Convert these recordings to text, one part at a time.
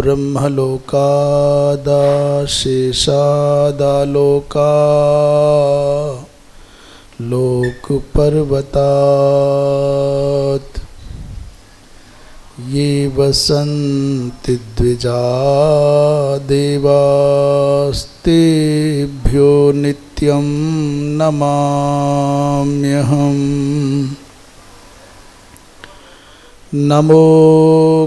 ब्रह्मलोकादाशेषादालोका लोकपर्वतात् ये वसन्ति द्विजा देवास्तेभ्यो नित्यं नमाम्यहम्। नमो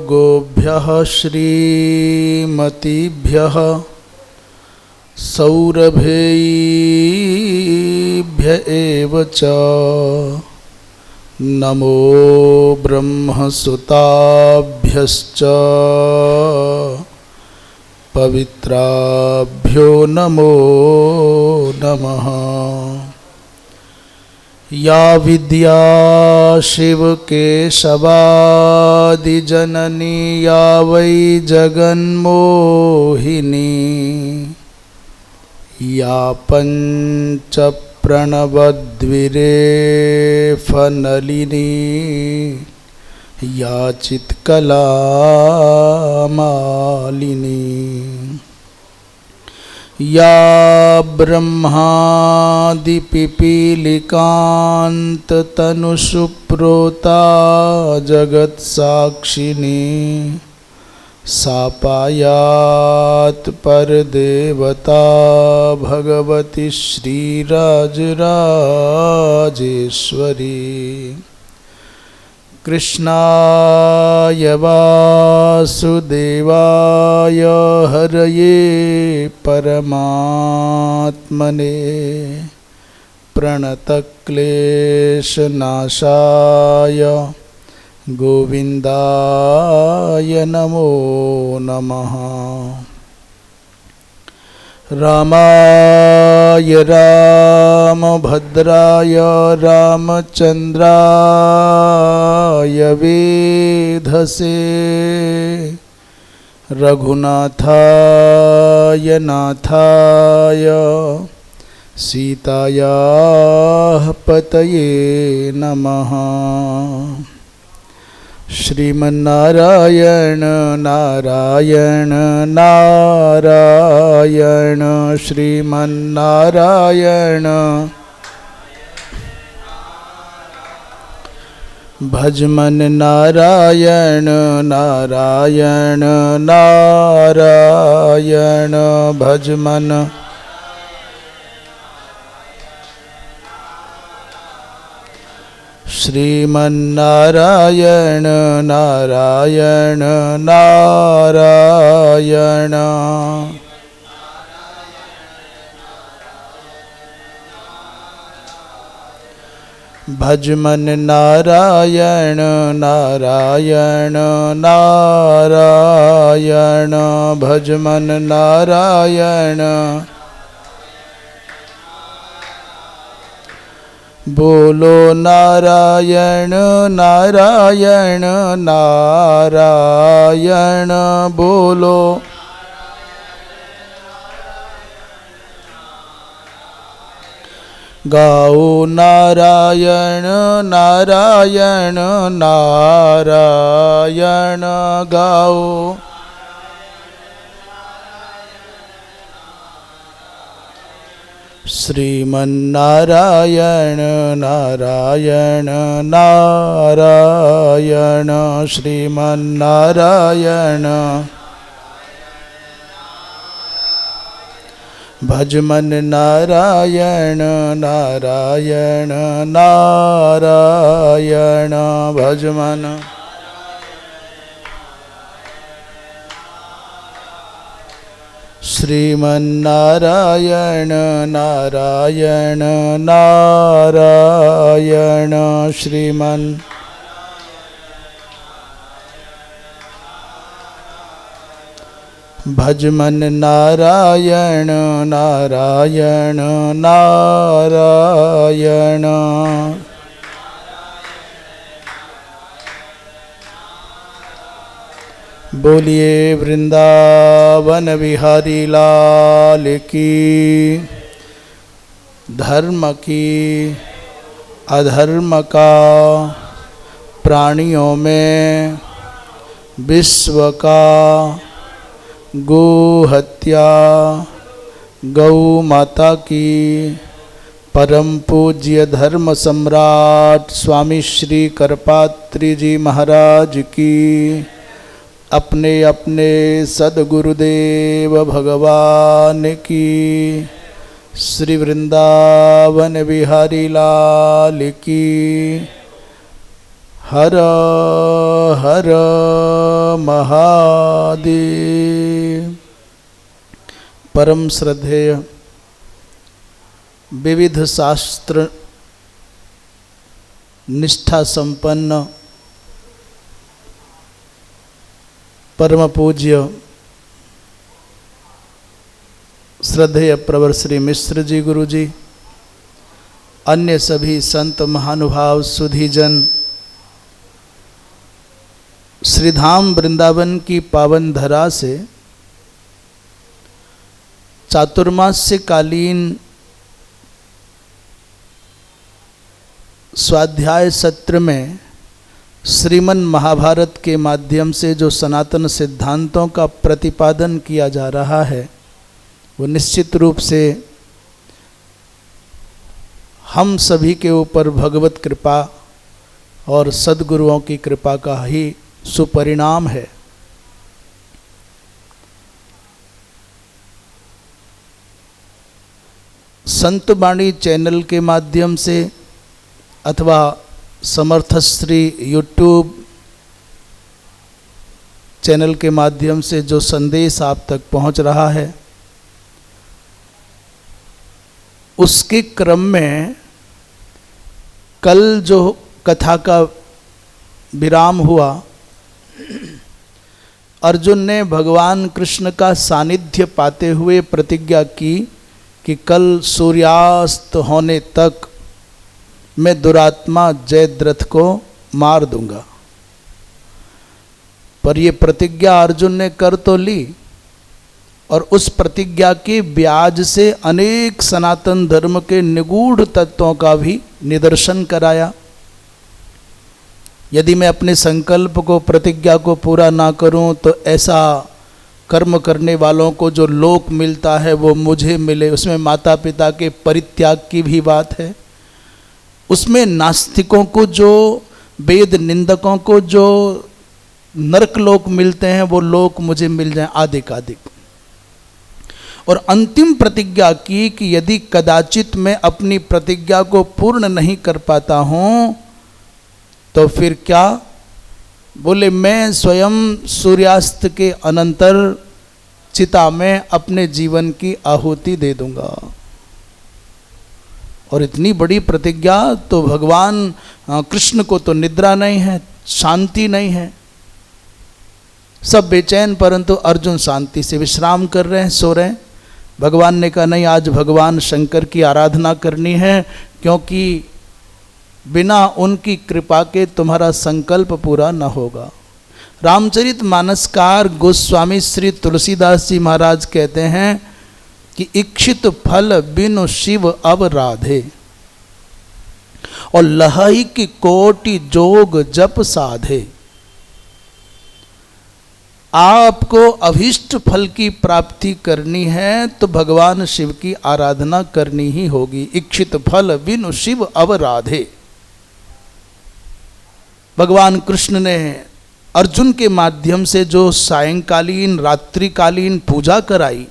गोभ्यः श्रीमतीभ्यः सौरभेभ्य एव च। नमो ब्रह्मसुताभ्यश्च पवित्राभ्यो नमो नमः। या विद्या शिवकेशवादिजननी या वै जगन्मोहिनी या पञ्चप्रणवद्विरेफनलिनी या चित्कलामालिनी या ब्रह्मादिपिपीलिकान्ततनुषुप्रोता जगत्साक्षिणी सा पायात् परदेवता भगवती श्रीराजराजेश्वरी। कृष्णाय वासुदेवाय हरये परमात्मने प्रणतक्लेशनाशाय गोविन्दाय नमो नमः। रामाय रामभद्राय रामचन्द्राय वेधसे रघुनाथाय नाथाय सीतायाः पतये नमः। श्रीमन्नारायण नारायण नारायण श्रीमन्नारायण भजमन नारायण नारायण नारायण भजमन श्रीमन्नारायण नारायण नारायण भजमन नारायण नारायण नारायण भजमन नारायण। बोलो नारायण नारायण नारायण बोलो। गाओ नारायण नारायण नारायण गाओ। श्रीमन्नारायण नारायण नारायण श्रीमन्नारायण भजमन नारायण नारायण नारायण भजमन। श्रीमन्नारायण नारायण नारायण श्रीमन् भजमन नारायण नारायण नारायण। बोलिए वृंदावन बिहारी लाल की। धर्म की अधर्म का प्राणियों में विश्व का गो हत्या, गौ माता की। परम पूज्य धर्म सम्राट स्वामी श्री करपात्री जी महाराज की, अपने अपने सद्गुरुदेव भगवान की, श्री वृंदावन बिहारी लाल की। हर हर महादेव। परम श्रद्धेय विविध शास्त्र निष्ठा संपन्न परम पूज्य श्रद्धेय प्रवर श्री मिश्र जी गुरु जी, अन्य सभी संत महानुभाव सुधीजन, श्रीधाम वृंदावन की पावन धरा से चातुर्मास्य कालीन स्वाध्याय सत्र में श्रीमन महाभारत के माध्यम से जो सनातन सिद्धांतों का प्रतिपादन किया जा रहा है, वो निश्चित रूप से हम सभी के ऊपर भगवत कृपा और सद्गुरुओं की कृपा का ही सुपरिणाम है। संत वाणी चैनल के माध्यम से अथवा समर्थश्री यूट्यूब चैनल के माध्यम से जो संदेश आप तक पहुंच रहा है, उसके क्रम में कल जो कथा का विराम हुआ, अर्जुन ने भगवान कृष्ण का सानिध्य पाते हुए प्रतिज्ञा की कि कल सूर्यास्त होने तक मैं दुरात्मा जयद्रथ को मार दूंगा। पर ये प्रतिज्ञा अर्जुन ने कर तो ली, और उस प्रतिज्ञा के ब्याज से अनेक सनातन धर्म के निगूढ़ तत्वों का भी निदर्शन कराया। यदि मैं अपने संकल्प को, प्रतिज्ञा को पूरा ना करूं तो ऐसा कर्म करने वालों को जो लोक मिलता है वो मुझे मिले। उसमें माता पिता के परित्याग की भी बात है, उसमें नास्तिकों को, जो वेद निंदकों को जो नरक लोक मिलते हैं वो लोक मुझे मिल जाएं, आदिक आदिक। और अंतिम प्रतिज्ञा की कि यदि कदाचित मैं अपनी प्रतिज्ञा को पूर्ण नहीं कर पाता हूं तो फिर क्या? बोले मैं स्वयं सूर्यास्त के अनंतर चिता में अपने जीवन की आहुति दे दूंगा। और इतनी बड़ी प्रतिज्ञा तो भगवान कृष्ण को तो निद्रा नहीं है, शांति नहीं है, सब बेचैन, परंतु अर्जुन शांति से विश्राम कर रहे हैं, सो रहे हैं। भगवान ने कहा नहीं, आज भगवान शंकर की आराधना करनी है, क्योंकि बिना उनकी कृपा के तुम्हारा संकल्प पूरा न होगा। रामचरित मानसकार गोस्वामी श्री तुलसीदास जी महाराज कहते हैं कि इच्छित फल बिनु शिव अब राधे, और लहई की कोटि जोग जप साधे। आपको अभीष्ट फल की प्राप्ति करनी है तो भगवान शिव की आराधना करनी ही होगी। इच्छित फल बिनु शिव अब राधे। भगवान कृष्ण ने अर्जुन के माध्यम से जो सायंकालीन, रात्रिकालीन पूजा कराई,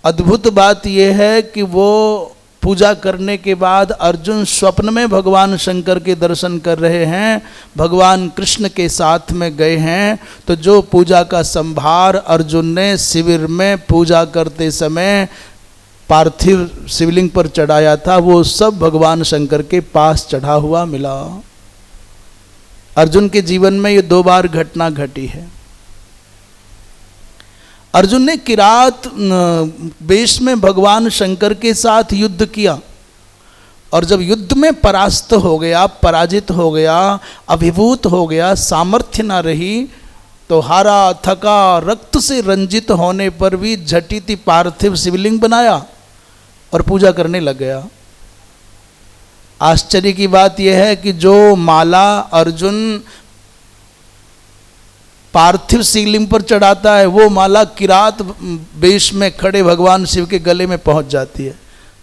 अद्भुत बात यह है कि वो पूजा करने के बाद अर्जुन स्वप्न में भगवान शंकर के दर्शन कर रहे हैं, भगवान कृष्ण के साथ में गए हैं। तो जो पूजा का संभार अर्जुन ने शिविर में पूजा करते समय पार्थिव शिवलिंग पर चढ़ाया था, वो सब भगवान शंकर के पास चढ़ा हुआ मिला। अर्जुन के जीवन में ये 2 बार घटना घटी है। अर्जुन ने किरात वेश में भगवान शंकर के साथ युद्ध किया, और जब युद्ध में परास्त हो गया, पराजित हो गया, अभिभूत हो गया, सामर्थ्य ना रही, तो हारा थका रक्त से रंजित होने पर भी झटिति पार्थिव शिवलिंग बनाया और पूजा करने लग गया। आश्चर्य की बात यह है कि जो माला अर्जुन पार्थिव शिवलिंग पर चढ़ाता है, वो माला किरात वेश में खड़े भगवान शिव के गले में पहुंच जाती है।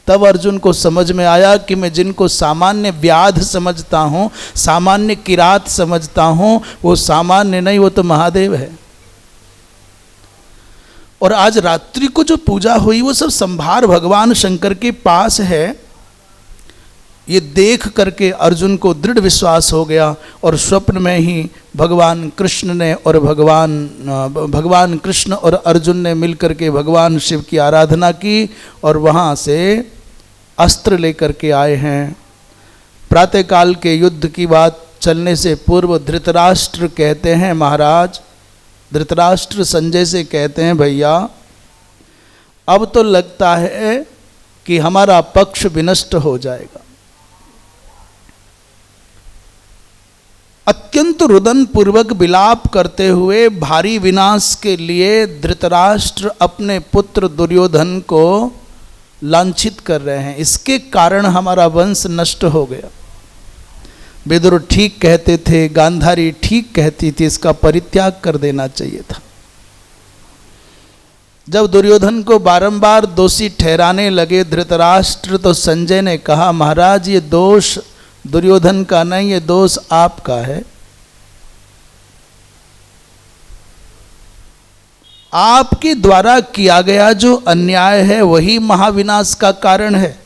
तब अर्जुन को समझ में आया कि मैं जिनको सामान्य व्याध समझता हूँ, सामान्य किरात समझता हूँ, वो सामान्य नहीं, वो तो महादेव है। और आज रात्रि को जो पूजा हुई वो सब संभार भगवान शंकर के पास है। ये देख करके अर्जुन को दृढ़ विश्वास हो गया और स्वप्न में ही भगवान कृष्ण ने और भगवान कृष्ण और अर्जुन ने मिलकर के भगवान शिव की आराधना की और वहाँ से अस्त्र लेकर के आए हैं। प्रातःकाल के युद्ध की बात चलने से पूर्व धृतराष्ट्र कहते हैं, महाराज धृतराष्ट्र संजय से कहते हैं, भैया अब तो लगता है कि हमारा पक्ष विनष्ट हो जाएगा। अत्यंत रुदन पूर्वक विलाप करते हुए भारी विनाश के लिए धृतराष्ट्र अपने पुत्र दुर्योधन को लांछित कर रहे हैं। इसके कारण हमारा वंश नष्ट हो गया। विदुर ठीक कहते थे, गांधारी ठीक कहती थी, इसका परित्याग कर देना चाहिए था। जब दुर्योधन को बारंबार दोषी ठहराने लगे धृतराष्ट्र, तो संजय ने कहा, महाराज ये दोष दुर्योधन का नहीं, ये दोष आपका है। आपके द्वारा किया गया जो अन्याय है वही महाविनाश का कारण है।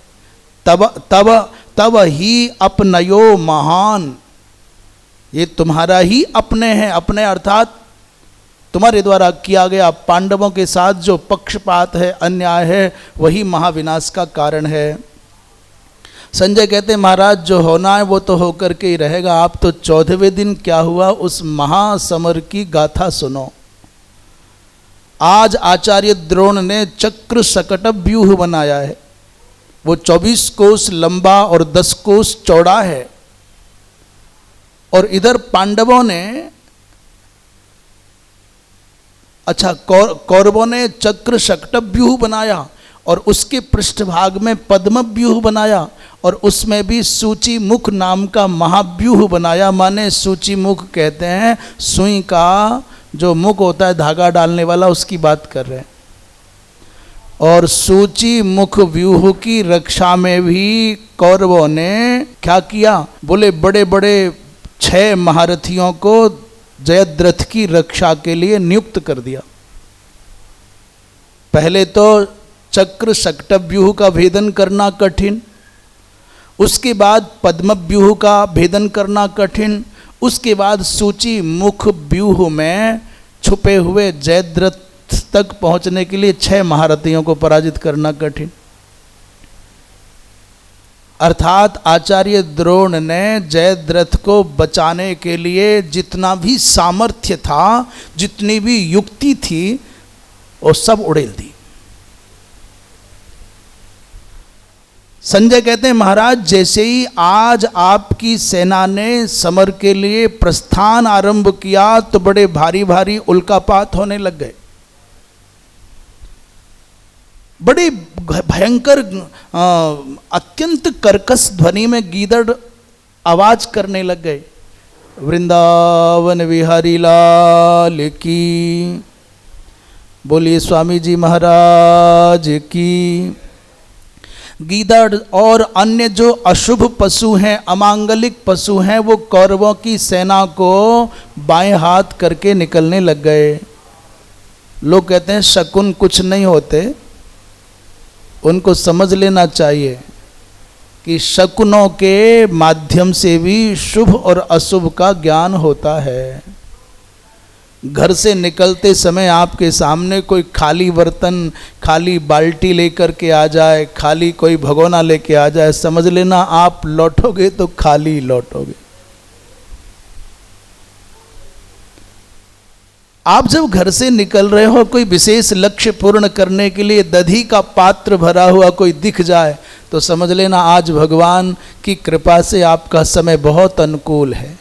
तब ही अपनयो महान, ये तुम्हारा ही अपने हैं। अपने अर्थात तुम्हारे द्वारा किया गया पांडवों के साथ जो पक्षपात है, अन्याय है, वही महाविनाश का कारण है। संजय कहते महाराज जो होना है वो तो होकर के ही रहेगा। आप तो 14वें दिन क्या हुआ उस महासमर की गाथा सुनो। आज आचार्य द्रोण ने चक्र शकट व्यूह बनाया है। वो 24 कोस लंबा और 10 कोस चौड़ा है। और इधर पांडवों ने, अच्छा कौरवों ने चक्र शकट व्यूह बनाया और उसके पृष्ठभाग में पद्म व्यूह बनाया और उसमें भी सूची मुख नाम का महाव्यूह बनाया। माने सूची मुख कहते हैं सुई का जो मुख होता है धागा डालने वाला, उसकी बात कर रहे हैं। और सूची मुख व्यूह की रक्षा में भी कौरवों ने क्या किया, बोले बड़े बड़े 6 महारथियों को जयद्रथ की रक्षा के लिए नियुक्त कर दिया। पहले तो चक्र शकट व्यूह का भेदन करना कठिन, उसके बाद पद्म व्यूह का भेदन करना कठिन, उसके बाद सूची मुख व्यूह में छुपे हुए जयद्रथ तक पहुंचने के लिए 6 महारथियों को पराजित करना कठिन। अर्थात आचार्य द्रोण ने जयद्रथ को बचाने के लिए जितना भी सामर्थ्य था, जितनी भी युक्ति थी, वो सब उड़ेल दी। संजय कहते हैं महाराज जैसे ही आज आपकी सेना ने समर के लिए प्रस्थान आरंभ किया तो बड़े भारी भारी उल्कापात होने लग गए। बड़ी भयंकर अत्यंत कर्कश ध्वनि में गीदड़ आवाज करने लग गए। वृंदावन विहारी लाल की, बोलिए स्वामी जी महाराज की। गीदड़ और अन्य जो अशुभ पशु हैं, अमांगलिक पशु हैं, वो कौरवों की सेना को बाएं हाथ करके निकलने लग गए। लोग कहते हैं शकुन कुछ नहीं होते, उनको समझ लेना चाहिए कि शकुनों के माध्यम से भी शुभ और अशुभ का ज्ञान होता है। घर से निकलते समय आपके सामने कोई खाली बर्तन, खाली बाल्टी लेकर के आ जाए, खाली कोई भगोना लेके आ जाए, समझ लेना आप लौटोगे तो खाली लौटोगे। आप जब घर से निकल रहे हो, कोई विशेष लक्ष्य पूर्ण करने के लिए दधी का पात्र भरा हुआ कोई दिख जाए तो समझ लेना आज भगवान की कृपा से आपका समय बहुत अनुकूल है।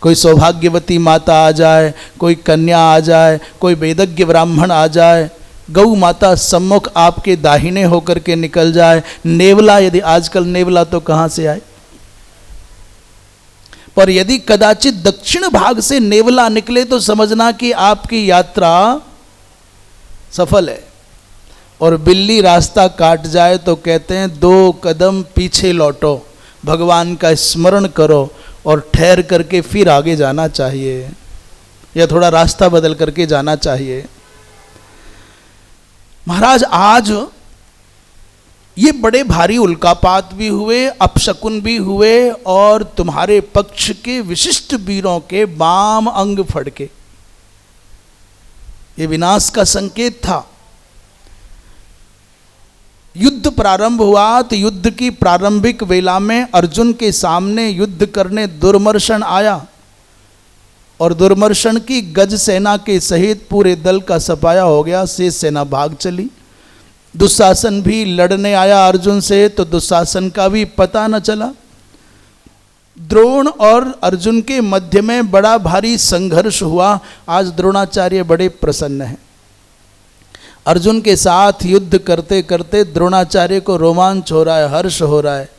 कोई सौभाग्यवती माता आ जाए, कोई कन्या आ जाए, कोई वेदज्ञ ब्राह्मण आ जाए, गौ माता सम्मुख आपके दाहिने होकर के निकल जाए, नेवला, यदि आजकल नेवला तो कहाँ से आए, पर यदि कदाचित दक्षिण भाग से नेवला निकले तो समझना कि आपकी यात्रा सफल है, और बिल्ली रास्ता काट जाए तो कहते हैं 2 कदम पीछे लौटो, भगवान का स्मरण करो और ठहर करके फिर आगे जाना चाहिए, या थोड़ा रास्ता बदल करके जाना चाहिए। महाराज आज ये बड़े भारी उल्कापात भी हुए, अपशकुन भी हुए, और तुम्हारे पक्ष के विशिष्ट वीरों के बाम अंग फड़के, ये विनाश का संकेत था। युद्ध प्रारंभ हुआ तो युद्ध की प्रारंभिक वेला में अर्जुन के सामने युद्ध करने दुर्मर्शन आया, और दुर्मर्शन की गज सेना के सहित पूरे दल का सफाया हो गया, शेष सेना भाग चली। दुशासन भी लड़ने आया अर्जुन से, तो दुशासन का भी पता न चला। द्रोण और अर्जुन के मध्य में बड़ा भारी संघर्ष हुआ। आज द्रोणाचार्य बड़े प्रसन्न हैं। अर्जुन के साथ युद्ध करते करते द्रोणाचार्य को रोमांच हो रहा है, हर्ष हो रहा है।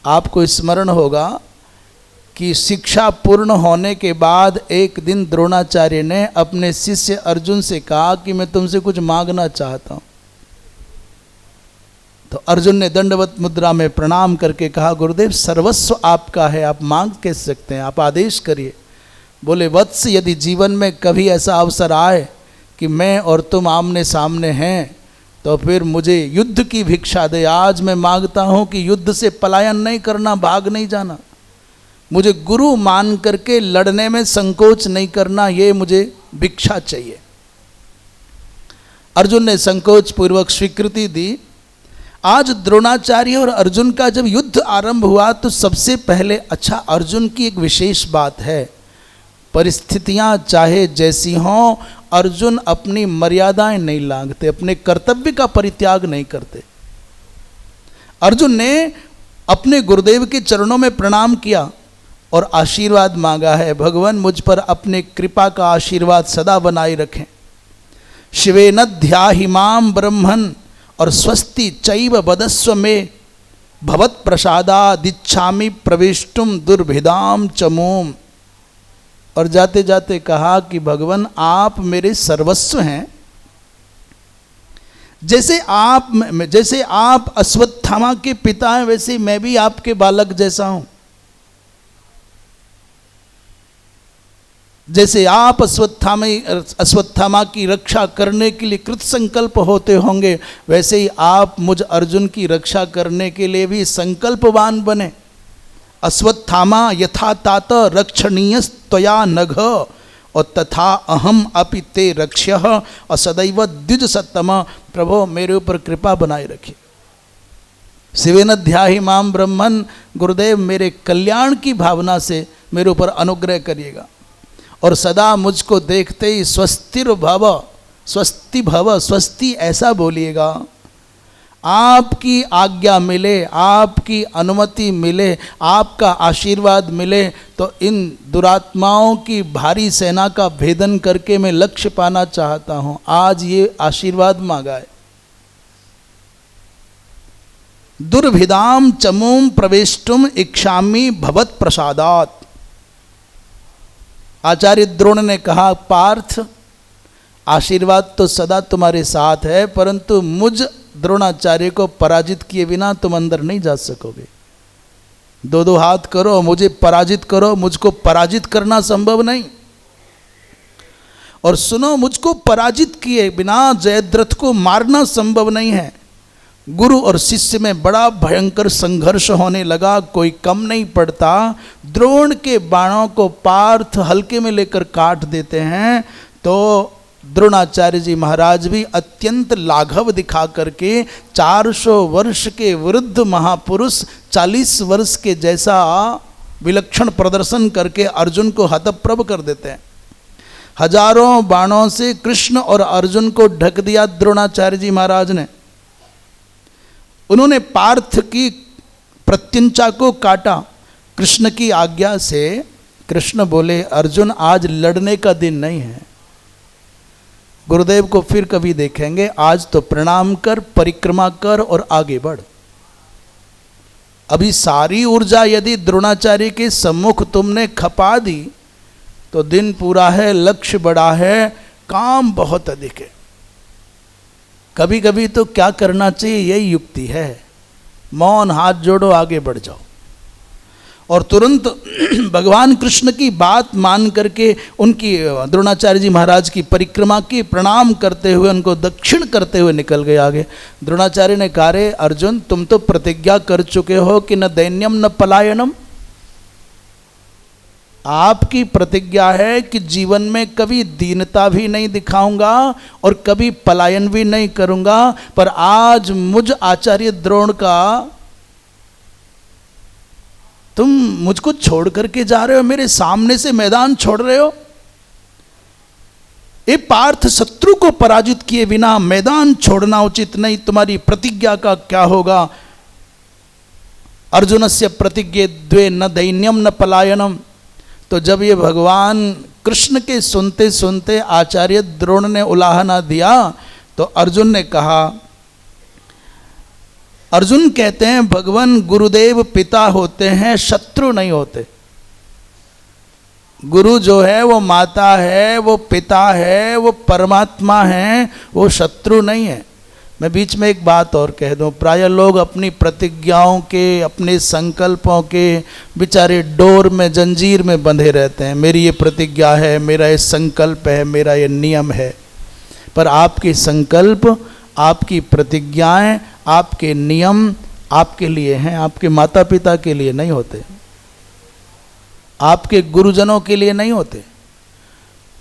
आपको स्मरण होगा कि शिक्षा पूर्ण होने के बाद एक दिन द्रोणाचार्य ने अपने शिष्य अर्जुन से कहा कि मैं तुमसे कुछ मांगना चाहता हूं। तो अर्जुन ने दंडवत मुद्रा में प्रणाम करके कहा, गुरुदेव सर्वस्व आपका है, आप मांग कह सकते हैं, आप आदेश करिए। बोले, वत्स यदि जीवन में कभी ऐसा अवसर आए कि मैं और तुम आमने सामने हैं तो फिर मुझे युद्ध की भिक्षा दे। आज मैं मांगता हूं कि युद्ध से पलायन नहीं करना, भाग नहीं जाना, मुझे गुरु मान करके लड़ने में संकोच नहीं करना, ये मुझे भिक्षा चाहिए। अर्जुन ने संकोच पूर्वक स्वीकृति दी। आज द्रोणाचार्य और अर्जुन का जब युद्ध आरंभ हुआ तो सबसे पहले, अच्छा अर्जुन की एक विशेष बात है, परिस्थितियां चाहे जैसी हों, अर्जुन अपनी मर्यादाएं नहीं लांघते, अपने कर्तव्य का परित्याग नहीं करते। अर्जुन ने अपने गुरुदेव के चरणों में प्रणाम किया और आशीर्वाद मांगा है, भगवान मुझ पर अपने कृपा का आशीर्वाद सदा बनाए रखें। शिवेन ध्याहिमाम ब्रह्मन् और स्वस्ति चैव वदस्व में भवत प्रसादादिच्छामि प्रविष्टुम दुर्भिदाम चमूम। और जाते जाते कहा कि भगवान आप मेरे सर्वस्व हैं। जैसे आप अश्वत्थामा के पिता हैं, वैसे मैं भी आपके बालक जैसा हूं। जैसे आप अश्वत्थामा की रक्षा करने के लिए कृत संकल्प होते होंगे, वैसे ही आप मुझ अर्जुन की रक्षा करने के लिए भी संकल्पवान बने। अश्वत्थामा यथा तात रक्षणीय त्वया नघ और तथा अहम अपि ते रक्ष्यः और सदैव द्विज सत्तम। प्रभो मेरे ऊपर कृपा बनाए रखिए। शिवेन ध्याहि माम ब्रह्मन्, गुरुदेव मेरे कल्याण की भावना से मेरे ऊपर अनुग्रह करिएगा, और सदा मुझको देखते ही स्वस्तिर भव, स्वस्ति भव, स्वस्ति ऐसा बोलिएगा। आपकी आज्ञा मिले, आपकी अनुमति मिले, आपका आशीर्वाद मिले तो इन दुरात्माओं की भारी सेना का भेदन करके मैं लक्ष्य पाना चाहता हूं। आज ये आशीर्वाद मांगा है। दुर्भिदाम चमूम प्रवेष्टुम इक्षामि भवत प्रसादात। आचार्य द्रोण ने कहा, पार्थ आशीर्वाद तो सदा तुम्हारे साथ है, परंतु मुझ द्रोणाचार्य को पराजित किए बिना तुम अंदर नहीं जा सकोगे। 2-2 हाथ करो, मुझे पराजित करो, मुझको पराजित करना संभव नहीं। और सुनो, मुझको पराजित किए बिना जयद्रथ को मारना संभव नहीं है। गुरु और शिष्य में बड़ा भयंकर संघर्ष होने लगा, कोई कम नहीं पड़ता। द्रोण के बाणों को पार्थ हल्के में लेकर काट देते हैं, तो द्रोणाचार्य जी महाराज भी अत्यंत लाघव दिखा करके 400 वर्ष के वृद्ध महापुरुष 40 वर्ष के जैसा विलक्षण प्रदर्शन करके अर्जुन को हतप्रभ कर देते हैं। हजारों बाणों से कृष्ण और अर्जुन को ढक दिया द्रोणाचार्य जी महाराज ने। उन्होंने पार्थ की प्रत्यंचा को काटा। कृष्ण की आज्ञा से कृष्ण बोले, अर्जुन आज लड़ने का दिन नहीं है, गुरुदेव को फिर कभी देखेंगे, आज तो प्रणाम कर, परिक्रमा कर और आगे बढ़। अभी सारी ऊर्जा यदि द्रोणाचार्य के सम्मुख तुमने खपा दी तो दिन पूरा है, लक्ष्य बड़ा है, काम बहुत अधिक है। कभी कभी तो क्या करना चाहिए, यही युक्ति है, मौन, हाथ जोड़ो, आगे बढ़ जाओ। और तुरंत भगवान कृष्ण की बात मान करके उनकी द्रोणाचार्य जी महाराज की परिक्रमा की, प्रणाम करते हुए उनको दक्षिण करते हुए निकल गए आगे। द्रोणाचार्य ने कहा, रे अर्जुन, तुम तो प्रतिज्ञा कर चुके हो कि न दैन्यम न पलायनम। आपकी प्रतिज्ञा है कि जीवन में कभी दीनता भी नहीं दिखाऊंगा और कभी पलायन भी नहीं करूंगा, पर आज मुझ आचार्य द्रोण का तुम मुझको छोड़ करके जा रहे हो, मेरे सामने से मैदान छोड़ रहे हो। ये पार्थ, शत्रु को पराजित किए बिना मैदान छोड़ना उचित नहीं, तुम्हारी प्रतिज्ञा का क्या होगा। अर्जुनस्य प्रतिज्ञे द्वे न दैन्यम न पलायनम। तो जब ये भगवान कृष्ण के सुनते सुनते आचार्य द्रोण ने उलाहना दिया, तो अर्जुन ने कहा, अर्जुन कहते हैं भगवान गुरुदेव पिता होते हैं, शत्रु नहीं होते। गुरु जो है वो माता है, वो पिता है, वो परमात्मा है, वो शत्रु नहीं है। मैं बीच में एक बात और कह दूं, प्राय लोग अपनी प्रतिज्ञाओं के, अपने संकल्पों के बेचारे डोर में, जंजीर में बंधे रहते हैं। मेरी ये प्रतिज्ञा है, मेरा ये संकल्प है, मेरा ये नियम है। पर आपके संकल्प, आपकी प्रतिज्ञाएं, आपके नियम आपके लिए हैं, आपके माता पिता के लिए नहीं होते, आपके गुरुजनों के लिए नहीं होते।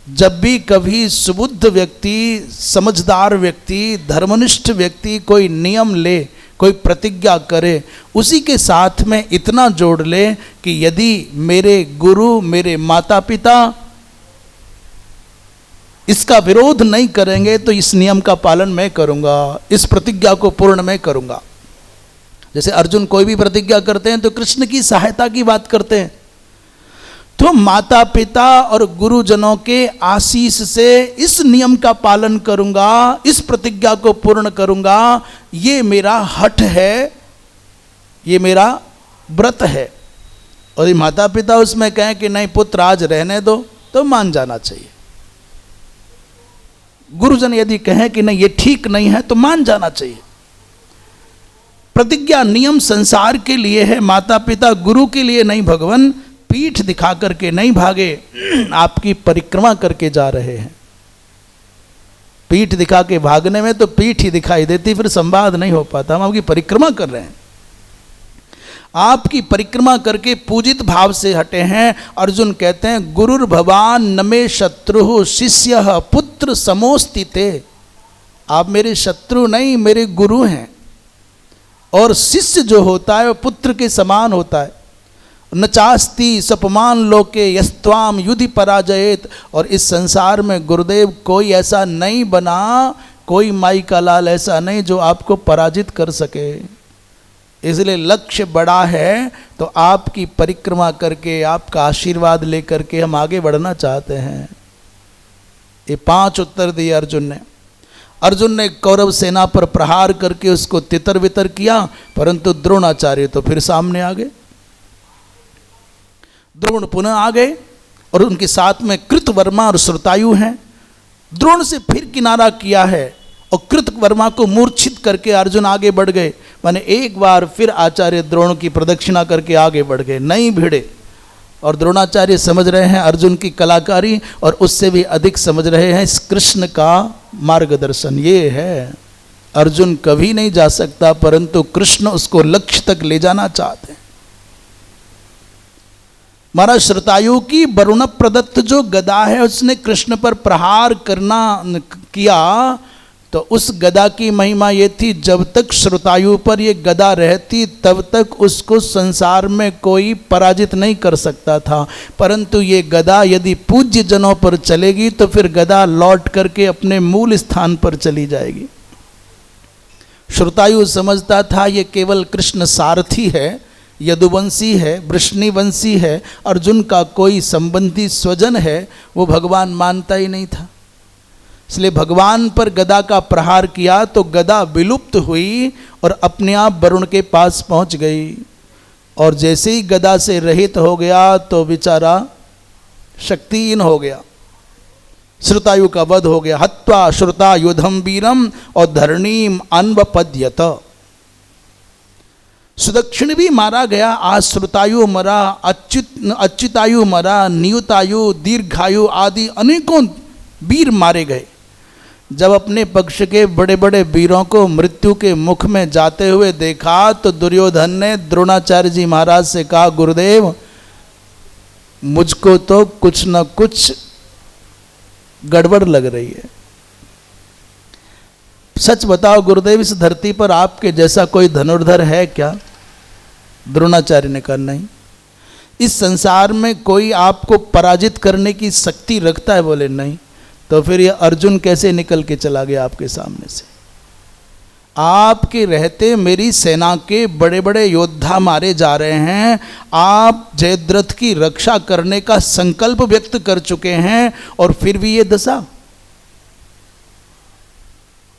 जब भी कभी सुबुद्ध व्यक्ति, समझदार व्यक्ति, धर्मनिष्ठ व्यक्ति कोई नियम ले, कोई प्रतिज्ञा करे, उसी के साथ में इतना जोड़ ले कि यदि मेरे गुरु, मेरे माता पिता इसका विरोध नहीं करेंगे तो इस नियम का पालन मैं करूंगा, इस प्रतिज्ञा को पूर्ण मैं करूंगा। जैसे अर्जुन कोई भी प्रतिज्ञा करते हैं तो कृष्ण की सहायता की बात करते हैं। तो माता पिता और गुरुजनों के आशीष से इस नियम का पालन करूंगा, इस प्रतिज्ञा को पूर्ण करूंगा, ये मेरा हठ है, ये मेरा व्रत है। और ये माता पिता उसमें कहें कि नहीं पुत्र आज रहने दो, तो मान जाना चाहिए। गुरुजन यदि कहें कि नहीं ये ठीक नहीं है, तो मान जाना चाहिए। प्रतिज्ञा नियम संसार के लिए है, माता पिता गुरु के लिए नहीं। भगवान पीठ दिखा करके नहीं भागे, आपकी परिक्रमा करके जा रहे हैं। पीठ दिखा के भागने में तो पीठ ही दिखाई देती, फिर संवाद नहीं हो पाता। हम आपकी परिक्रमा कर रहे हैं, आपकी परिक्रमा करके पूजित भाव से हटे हैं। अर्जुन कहते हैं गुरुर भवान न मे शत्रु शिष्य पुत्र समोस्तिते। आप मेरे शत्रु नहीं, मेरे गुरु हैं। और शिष्य जो होता है वो पुत्र के समान होता है। न चास्ति सपमान लोके यस्त्वाम युधि पराजयेत। और इस संसार में गुरुदेव कोई ऐसा नहीं बना, कोई माई का लाल ऐसा नहीं जो आपको पराजित कर सके। इसलिए लक्ष्य बड़ा है, तो आपकी परिक्रमा करके, आपका आशीर्वाद लेकर के हम आगे बढ़ना चाहते हैं। ये 5 उत्तर दिए अर्जुन ने। अर्जुन ने कौरव सेना पर प्रहार करके उसको तितर बितर किया, परंतु द्रोणाचार्य तो फिर सामने आ गए। द्रोण पुनः आ गए और उनके साथ में कृतवर्मा और श्रुतायु हैं। द्रोण से फिर किनारा किया है और कृतवर्मा को मूर्छित करके अर्जुन आगे बढ़ गए। माने एक बार फिर आचार्य द्रोण की प्रदक्षिणा करके आगे बढ़ गए, नहीं भिड़े। और द्रोणाचार्य समझ रहे हैं अर्जुन की कलाकारी, और उससे भी अधिक समझ रहे हैं इस कृष्ण का मार्गदर्शन। ये है अर्जुन कभी नहीं जा सकता, परंतु कृष्ण उसको लक्ष्य तक ले जाना चाहते हैं। महाराज श्रुतायु की वरुण प्रदत्त जो गदा है, उसने कृष्ण पर प्रहार किया, तो उस गदा की महिमा ये थी, जब तक श्रुतायु पर ये गदा रहती तब तक उसको संसार में कोई पराजित नहीं कर सकता था। परंतु ये गदा यदि पूज्य जनों पर चलेगी तो फिर गदा लौट करके अपने मूल स्थान पर चली जाएगी। श्रुतायु समझता था ये केवल कृष्ण सारथी है, यदुवंशी है, वृष्णिवंशी है, अर्जुन का कोई संबंधी स्वजन है, वो भगवान मानता ही नहीं था। इसलिए भगवान पर गदा का प्रहार किया तो गदा विलुप्त हुई और अपने आप वरुण के पास पहुंच गई। और जैसे ही गदा से रहित हो गया तो बेचारा शक्तिहीन हो गया, श्रुतायु का वध हो गया। हत्वा श्रुता युधम वीरम और धरणीम अन्वपद्यत। सुदक्षिण भी मारा गया, आज श्रुतायु मरा, अच्युतायु मरा, नियुतायु, दीर्घायु आदि अनेकों वीर मारे गए। जब अपने पक्ष के बड़े बड़े वीरों को मृत्यु के मुख में जाते हुए देखा तो दुर्योधन ने द्रोणाचार्य जी महाराज से कहा, गुरुदेव मुझको तो कुछ न कुछ गड़बड़ लग रही है। सच बताओ गुरुदेव, इस धरती पर आपके जैसा कोई धनुर्धर है क्या? द्रोणाचार्य ने कहा, नहीं। इस संसार में कोई आपको पराजित करने की शक्ति रखता है? बोले नहीं। तो फिर ये अर्जुन कैसे निकल के चला गया आपके सामने से? आपके रहते मेरी सेना के बड़े बड़े योद्धा मारे जा रहे हैं, आप जयद्रथ की रक्षा करने का संकल्प व्यक्त कर चुके हैं और फिर भी ये दशा।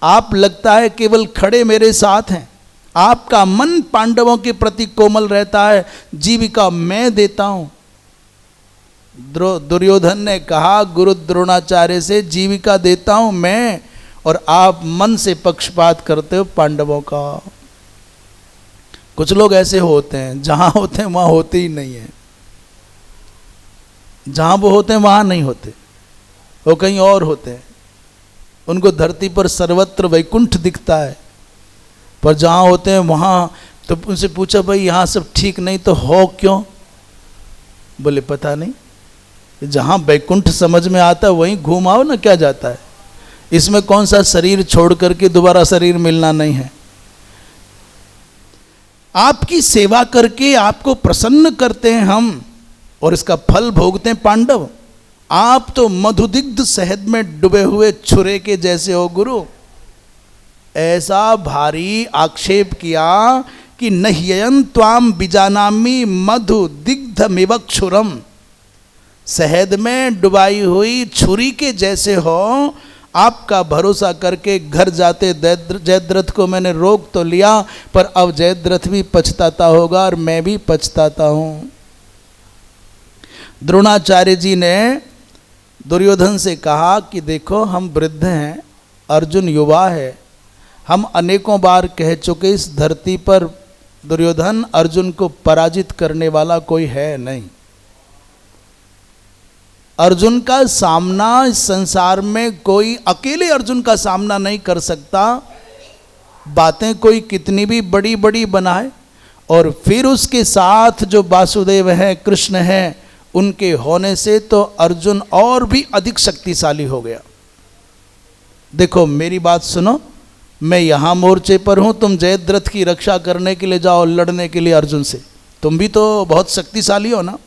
आप लगता है केवल खड़े मेरे साथ हैं, आपका मन पांडवों के प्रति कोमल रहता है, जीविका मैं देता हूं। दुर्योधन ने कहा गुरु द्रोणाचार्य से, जीविका देता हूं मैं और आप मन से पक्षपात करते हो पांडवों का। कुछ लोग ऐसे होते हैं, जहां होते हैं वहां होते ही नहीं है, जहां वो होते हैं वहां नहीं होते, वो कहीं और होते हैं। उनको धरती पर सर्वत्र वैकुंठ दिखता है, पर जहां होते हैं वहां। तो उनसे पूछा, भाई यहां सब ठीक नहीं तो हो क्यों? बोले पता नहीं, जहां वैकुंठ समझ में आता है वहीं घूम आओ ना, क्या जाता है इसमें? कौन सा शरीर छोड़ करके दोबारा शरीर मिलना नहीं है। आपकी सेवा करके आपको प्रसन्न करते हैं हम और इसका फल भोगते हैं पांडव। आप तो मधुदिग्ध शहद में डूबे हुए छुरे के जैसे हो गुरु। ऐसा भारी आक्षेप किया कि नह्ययन त्वाम बीजानामी मधु दिग्धमिवक्षुरम, शहद में डुबाई हुई छुरी के जैसे हो। आपका भरोसा करके घर जाते जयद्रथ को मैंने रोक तो लिया, पर अब जयद्रथ भी पछताता होगा और मैं भी पछताता हूं। द्रोणाचार्य जी ने दुर्योधन से कहा कि देखो हम वृद्ध हैं, अर्जुन युवा है, हम अनेकों बार कह चुके इस धरती पर दुर्योधन अर्जुन को पराजित करने वाला कोई है नहीं। अर्जुन का सामना इस संसार में कोई अकेले अर्जुन का सामना नहीं कर सकता। बातें कोई कितनी भी बड़ी बड़ी बनाए और फिर उसके साथ जो वासुदेव है, कृष्ण है, उनके होने से तो अर्जुन और भी अधिक शक्तिशाली हो गया। देखो मेरी बात सुनो, मैं यहाँ मोर्चे पर हूँ, तुम जयद्रथ की रक्षा करने के लिए जाओ, लड़ने के लिए अर्जुन से, तुम भी तो बहुत शक्तिशाली हो ना।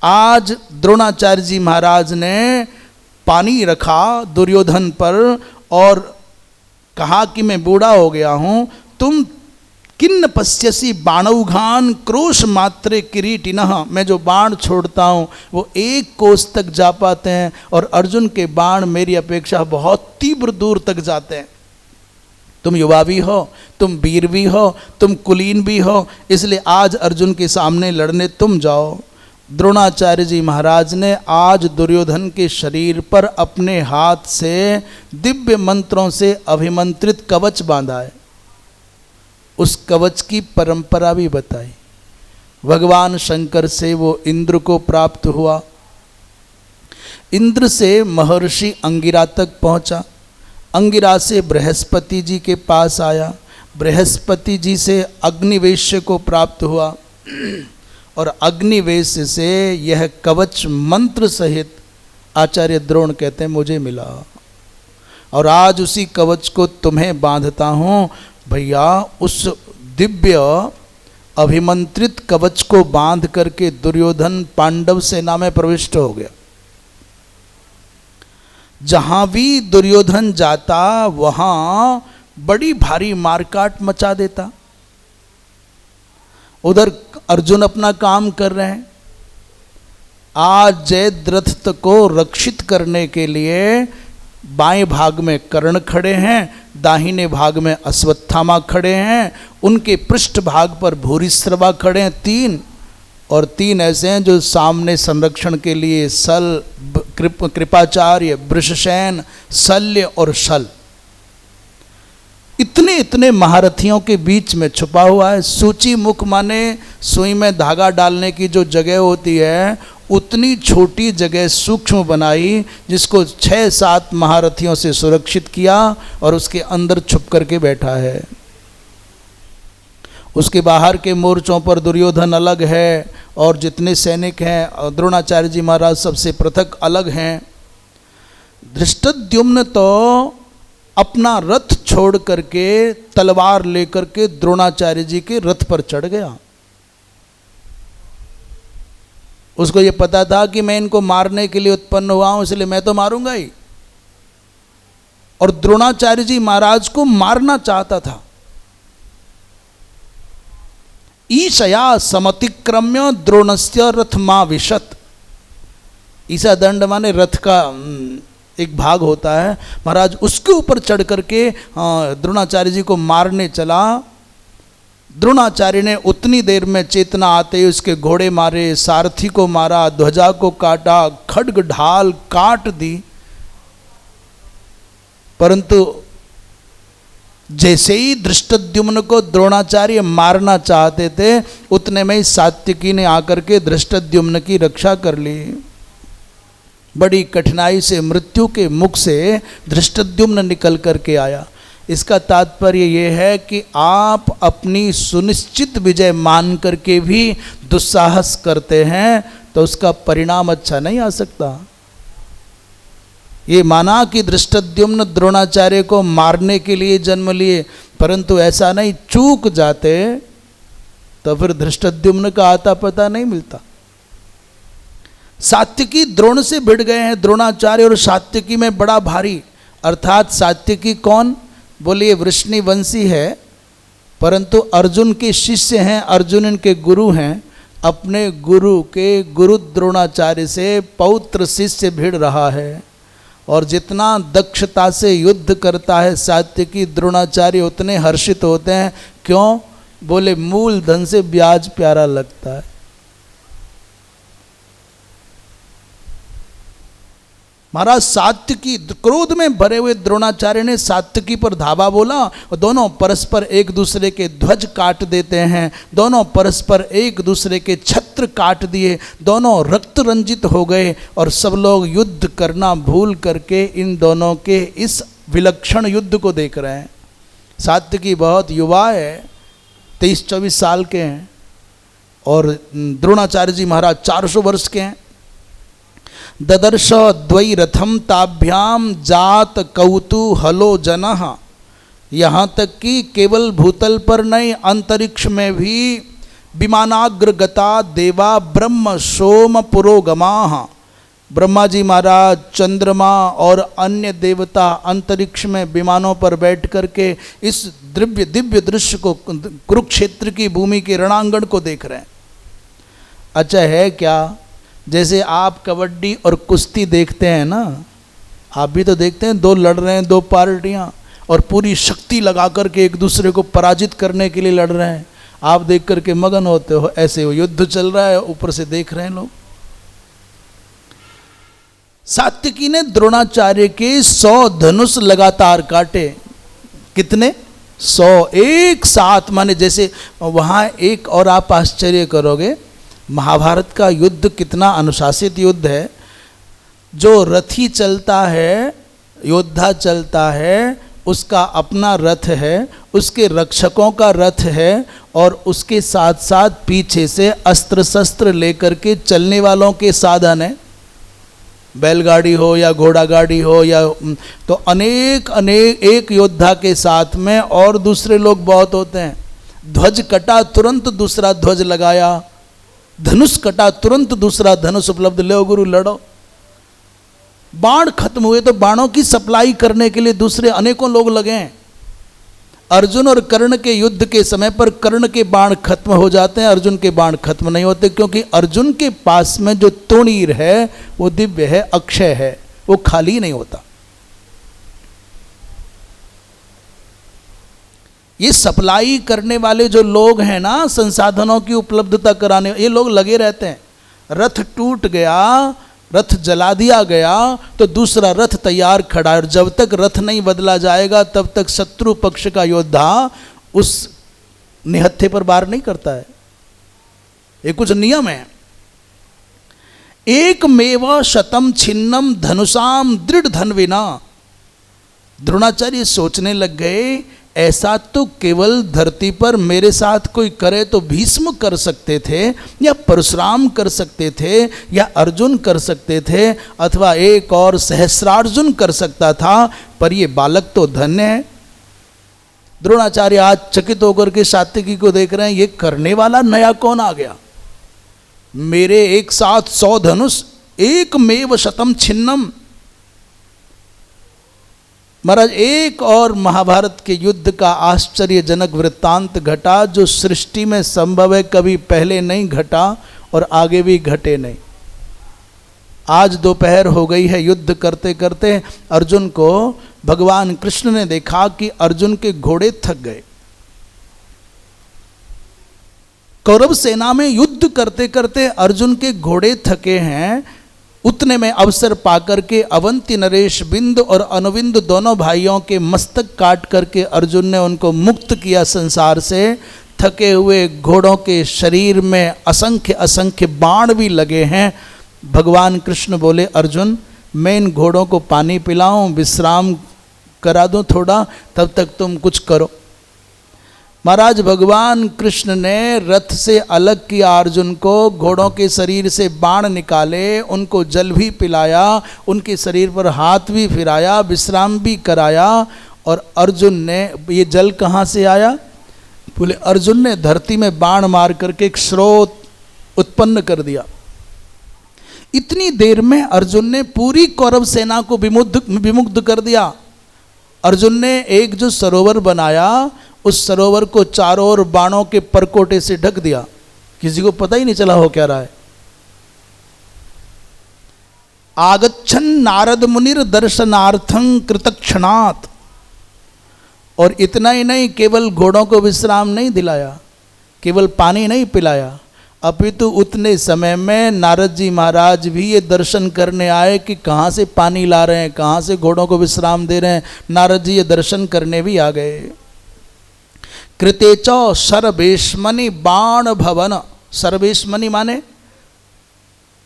आज द्रोणाचार्य जी महाराज ने पानी रखा दुर्योधन पर और कहा कि मैं बूढ़ा हो गया हूँ, तुम किन्न पश्यसी बाणौघान क्रोश मात्रे किरीटिनः, मैं जो बाण छोड़ता हूँ वो 1 कोस तक जा पाते हैं और अर्जुन के बाण मेरी अपेक्षा बहुत तीव्र दूर तक जाते हैं। तुम युवा भी हो, तुम वीर भी हो, तुम कुलीन भी हो, इसलिए आज अर्जुन के सामने लड़ने तुम जाओ। द्रोणाचार्य जी महाराज ने आज दुर्योधन के शरीर पर अपने हाथ से दिव्य मंत्रों से अभिमंत्रित कवच बांधा है। उस कवच की परंपरा भी बताई। भगवान शंकर से वो इंद्र को प्राप्त हुआ, इंद्र से महर्षि अंगिरा तक पहुंचा, अंगिरा से बृहस्पति जी के पास आया, बृहस्पति जी से अग्निवेश्य को प्राप्त हुआ और अग्निवेश्य से यह कवच मंत्र सहित आचार्य द्रोण कहते हैं मुझे मिला और आज उसी कवच को तुम्हें बांधता हूँ। भैया उस दिव्य अभिमंत्रित कवच को बांध करके दुर्योधन पांडव सेना में प्रविष्ट हो गया। जहां भी दुर्योधन जाता वहां बड़ी भारी मारकाट मचा देता। उधर अर्जुन अपना काम कर रहे हैं। आज जयद्रथ को रक्षित करने के लिए बाएं भाग में कर्ण खड़े हैं, दाहिने भाग में अश्वत्थामा खड़े हैं, उनके पृष्ठ भाग पर भूरिश्रवा खड़े हैं 3 और 3 ऐसे हैं जो सामने संरक्षण के लिए सल, कृपाचार्य, वृषसेन, शल्य और शल, इतने इतने महारथियों के बीच में छुपा हुआ है। सूची मुख माने सुई में धागा डालने की जो जगह होती है, उतनी छोटी जगह सूक्ष्म बनाई, जिसको 6-7 महारथियों से सुरक्षित किया और उसके अंदर छुप करके बैठा है। उसके बाहर के मोर्चों पर दुर्योधन अलग है और जितने सैनिक हैं, द्रोणाचार्य जी महाराज सबसे पृथक अलग हैं। धृष्टद्युम्न तो अपना रथ छोड़ करके तलवार लेकर के द्रोणाचार्य जी के रथ पर चढ़ गया। उसको ये पता था कि मैं इनको मारने के लिए उत्पन्न हुआ हूं, इसलिए मैं तो मारूंगा ही, और द्रोणाचार्य जी महाराज को मारना चाहता था। ईशया समतिक्रम्य द्रोणस्य रथ मा विशत। ईसा दंड माने रथ का एक भाग होता है। महाराज उसके ऊपर चढ़ करके द्रोणाचार्य जी को मारने चला। द्रोणाचार्य ने उतनी देर में चेतना आते ही उसके घोड़े मारे, सारथी को मारा, ध्वजा को काटा, खड्ग ढाल काट दी। परंतु जैसे ही धृष्टद्युम्न को द्रोणाचार्य मारना चाहते थे, उतने में ही सात्यकी ने आकर के धृष्टद्युम्न की रक्षा कर ली। बड़ी कठिनाई से मृत्यु के मुख से धृष्टद्युम्न निकल करके आया। इसका तात्पर्य ये है कि आप अपनी सुनिश्चित विजय मान करके भी दुस्साहस करते हैं तो उसका परिणाम अच्छा नहीं आ सकता। ये माना कि धृष्टद्युम्न द्रोणाचार्य को मारने के लिए जन्म लिए, परंतु ऐसा नहीं, चूक जाते तो फिर धृष्टद्युम्न का आता पता नहीं मिलता। सात्यकी द्रोण से भिड़ गए हैं। द्रोणाचार्य और सात्यकी में बड़ा भारी, अर्थात सात्यकी कौन बोलिए, वृष्णि वंशी है, परंतु अर्जुन के शिष्य हैं, अर्जुन इनके गुरु हैं। अपने गुरु के गुरु द्रोणाचार्य से पौत्र शिष्य भिड़ रहा है, और जितना दक्षता से युद्ध करता है सात्यकी, द्रोणाचार्य उतने हर्षित होते हैं। क्यों बोले, मूल धन से ब्याज प्यारा लगता है। महाराज सात्यकी, क्रोध में भरे हुए द्रोणाचार्य ने सात्यकी पर धावा बोला और दोनों परस्पर एक दूसरे के ध्वज काट देते हैं। दोनों परस्पर एक दूसरे के छत्र काट दिए, दोनों रक्त रंजित हो गए और सब लोग युद्ध करना भूल करके इन दोनों के इस विलक्षण युद्ध को देख रहे हैं। सात्यकी बहुत युवा है, 23-24 साल के हैं, और द्रोणाचार्य जी महाराज 400 वर्ष के हैं। ददर्श द्वै रथम ताभ्याम जात कौतूहलो जनः। यहाँ तक कि केवल भूतल पर नहीं, अंतरिक्ष में भी विमानाग्रगता देवा ब्रह्म सोम पुरोगमाः। ब्रह्मा जी महाराज, चंद्रमा और अन्य देवता अंतरिक्ष में विमानों पर बैठ करके इस दिव्य दृश्य को, कुरुक्षेत्र की भूमि के रणांगण को देख रहे हैं। अच्छा है क्या, जैसे आप कबड्डी और कुश्ती देखते हैं ना, आप भी तो देखते हैं, 2 लड़ रहे हैं, 2 पार्टियां, और पूरी शक्ति लगा करके एक दूसरे को पराजित करने के लिए लड़ रहे हैं। आप देख करके मगन होते हो, ऐसे वो युद्ध चल रहा है, ऊपर से देख रहे हैं लोग। सात्यकी ने द्रोणाचार्य के 100 धनुष लगातार काटे। कितने? 100 एक साथ। माने जैसे वहां एक और आप आश्चर्य करोगे, महाभारत का युद्ध कितना अनुशासित युद्ध है। जो रथी चलता है, योद्धा चलता है, उसका अपना रथ है, उसके रक्षकों का रथ है, और उसके साथ साथ पीछे से अस्त्र शस्त्र लेकर के चलने वालों के साधन है। बैलगाड़ी हो या घोड़ा गाड़ी हो या, तो अनेक एक योद्धा के साथ में और दूसरे लोग बहुत होते हैं। ध्वज कटा, तुरंत दूसरा ध्वज लगाया, धनुष कटा, तुरंत दूसरा धनुष उपलब्ध, ले गुरु लड़ो। बाण खत्म हुए तो बाणों की सप्लाई करने के लिए दूसरे अनेकों लोग लगे हैं। अर्जुन और कर्ण के युद्ध के समय पर कर्ण के बाण खत्म हो जाते हैं, अर्जुन के बाण खत्म नहीं होते, क्योंकि अर्जुन के पास में जो तोणीर है वो दिव्य है, अक्षय है, वो खाली नहीं होता। ये सप्लाई करने वाले जो लोग हैं ना, संसाधनों की उपलब्धता कराने, ये लोग लगे रहते हैं। रथ टूट गया, रथ जला दिया गया तो दूसरा रथ तैयार खड़ा है, और जब तक रथ नहीं बदला जाएगा तब तक शत्रु पक्ष का योद्धा उस निहत्थे पर वार नहीं करता है। ये कुछ नियम है। एकमेव शतम छिन्नम धनुषाम दृढ़ धन्विना। द्रोणाचार्य सोचने लग गए, ऐसा तो केवल धरती पर मेरे साथ कोई करे तो भीष्म कर सकते थे, या परशुराम कर सकते थे, या अर्जुन कर सकते थे, अथवा एक और सहस्रार्जुन कर सकता था, पर ये बालक तो धन्य है। द्रोणाचार्य आज चकित होकर के सात्विकी को देख रहे हैं, ये करने वाला नया कौन आ गया। मेरे एक साथ 100 धनुष, एकमेव शतम छिन्नम। महाराज, एक और महाभारत के युद्ध का आश्चर्यजनक वृत्तांत घटा जो सृष्टि में संभव है, कभी पहले नहीं घटा और आगे भी घटे नहीं। आज दोपहर हो गई है, युद्ध करते करते अर्जुन को भगवान कृष्ण ने देखा कि अर्जुन के घोड़े थक गए। कौरव सेना में युद्ध करते करते अर्जुन के घोड़े थके हैं। उतने में अवसर पाकर के अवंती नरेश बिंद और अनुबिंद दोनों भाइयों के मस्तक काट करके अर्जुन ने उनको मुक्त किया संसार से। थके हुए घोड़ों के शरीर में असंख्य असंख्य बाण भी लगे हैं। भगवान कृष्ण बोले, अर्जुन मैं इन घोड़ों को पानी पिलाऊं, विश्राम करा दूं थोड़ा, तब तक तुम कुछ करो। महाराज, भगवान कृष्ण ने रथ से अलग किया अर्जुन को, घोड़ों के शरीर से बाण निकाले, उनको जल भी पिलाया, उनके शरीर पर हाथ भी फिराया, विश्राम भी कराया। और अर्जुन ने, ये जल कहाँ से आया? बोले अर्जुन ने धरती में बाण मार करके एक स्रोत उत्पन्न कर दिया। इतनी देर में अर्जुन ने पूरी कौरव सेना को विमुग्ध कर दिया। अर्जुन ने एक जो सरोवर बनाया, उस सरोवर को चारों ओर बाणों के परकोटे से ढक दिया, किसी को पता ही नहीं चला हो क्या रहा है। आगच्छन नारद मुनिर दर्शनार्थं कृतक्षणात्। और इतना ही नहीं, केवल घोड़ों को विश्राम नहीं दिलाया, केवल पानी नहीं पिलाया, अपितु उतने समय में नारद जी महाराज भी ये दर्शन करने आए कि कहाँ से पानी ला रहे हैं, कहाँ से घोड़ों को विश्राम दे रहे हैं। नारद जी ये दर्शन करने भी आ गए। कृतेच सर्वेश्मनि बाण भवन। सर्वेश्मनि माने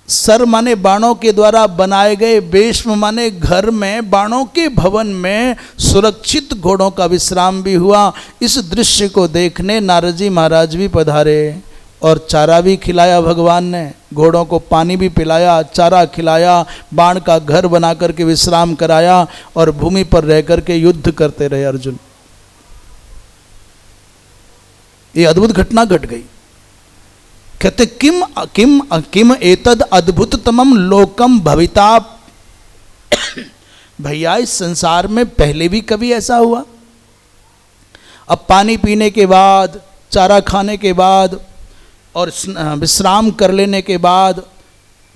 सर माने बाणों के द्वारा बनाए गए, बेश्म माने घर में, बाणों के भवन में सुरक्षित घोड़ों का विश्राम भी हुआ। इस दृश्य को देखने नारद जी महाराज भी पधारे और चारा भी खिलाया भगवान ने, घोड़ों को पानी भी पिलाया, चारा खिलाया, बाण का घर बना करके विश्राम कराया और भूमि पर रह करके युद्ध करते रहे अर्जुन। ये अद्भुत घटना घट गई। कहते किम किम किम एतद अद्भुततमम लोकम भविता। भैया, इस संसार में पहले भी कभी ऐसा हुआ? अब पानी पीने के बाद, चारा खाने के बाद और विश्राम कर लेने के बाद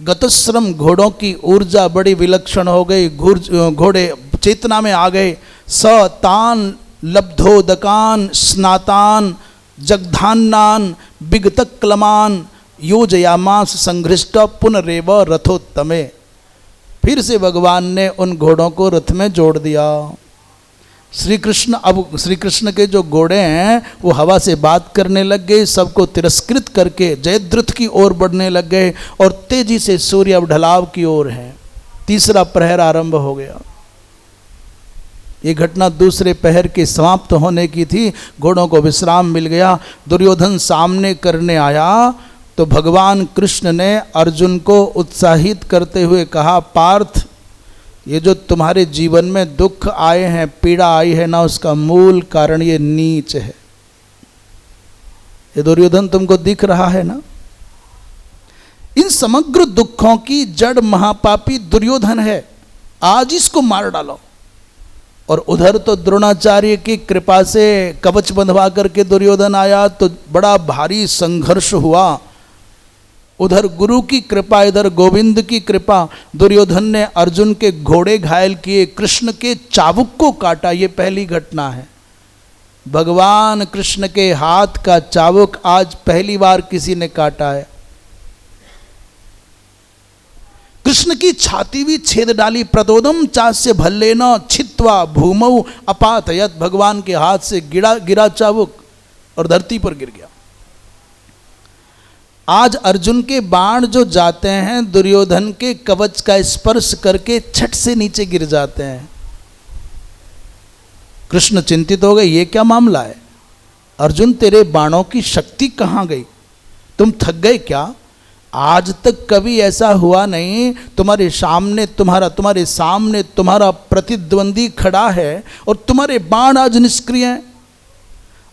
गतश्रम घोड़ों की ऊर्जा बड़ी विलक्षण हो गई। घोड़े चेतना में आ गए। स तान लब्धोदकान स्नातान जगधान्नान विगतक्लमान योजयामास संघृष्ट पुनरेव रथोत्तमे। फिर से भगवान ने उन घोड़ों को रथ में जोड़ दिया। श्री कृष्ण के जो घोड़े हैं वो हवा से बात करने लग गए, सबको तिरस्कृत करके जयद्रथ की ओर बढ़ने लग गए और तेजी से सूर्य अब ढलाव की ओर है। तीसरा प्रहर आरंभ हो गया। ये घटना दूसरे पहर के समाप्त होने की थी। घोड़ों को विश्राम मिल गया। दुर्योधन सामने करने आया तो भगवान कृष्ण ने अर्जुन को उत्साहित करते हुए कहा, पार्थ, ये जो तुम्हारे जीवन में दुख आए हैं, पीड़ा आई है ना, उसका मूल कारण ये नीच है। ये दुर्योधन तुमको दिख रहा है ना? इन समग्र दुखों की जड़ महापापी दुर्योधन है। आज इसको मार डालो। और उधर तो द्रोणाचार्य की कृपा से कवच बंधवा करके दुर्योधन आया तो बड़ा भारी संघर्ष हुआ। उधर गुरु की कृपा, इधर गोविंद की कृपा। दुर्योधन ने अर्जुन के घोड़े घायल किए, कृष्ण के चाबुक को काटा। ये पहली घटना है। भगवान कृष्ण के हाथ का चाबुक आज पहली बार किसी ने काटा है। कृष्ण की छाती भी छेद डाली। प्रतोदम चास्य भल्लेन छित्वा भूमौ अपातयत। भगवान के हाथ से गिरा चाबुक और धरती पर गिर गया। आज अर्जुन के बाण जो जाते हैं दुर्योधन के कवच का स्पर्श करके छट से नीचे गिर जाते हैं। कृष्ण चिंतित हो गए, ये क्या मामला है? अर्जुन, तेरे बाणों की शक्ति कहां गई? तुम थक गए क्या? आज तक कभी ऐसा हुआ नहीं। तुम्हारे सामने तुम्हारा प्रतिद्वंदी खड़ा है और तुम्हारे बाण आज निष्क्रिय हैं।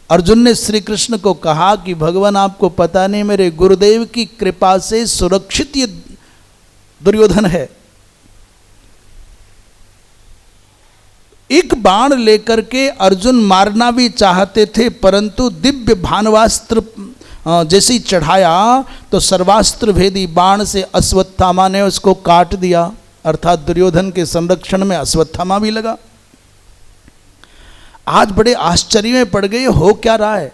अर्जुन ने श्री कृष्ण को कहा कि भगवान, आपको पता नहीं, मेरे गुरुदेव की कृपा से सुरक्षित ये दुर्योधन है। एक बाण लेकर के अर्जुन मारना भी चाहते थे, परंतु दिव्य भानवास्त्र जैसे ही चढ़ाया तो सर्वास्त्र भेदी बाण से अश्वत्थामा ने उसको काट दिया। अर्थात दुर्योधन के संरक्षण में अश्वत्थामा भी लगा। आज बड़े आश्चर्य में पड़ गए, हो क्या रहा है?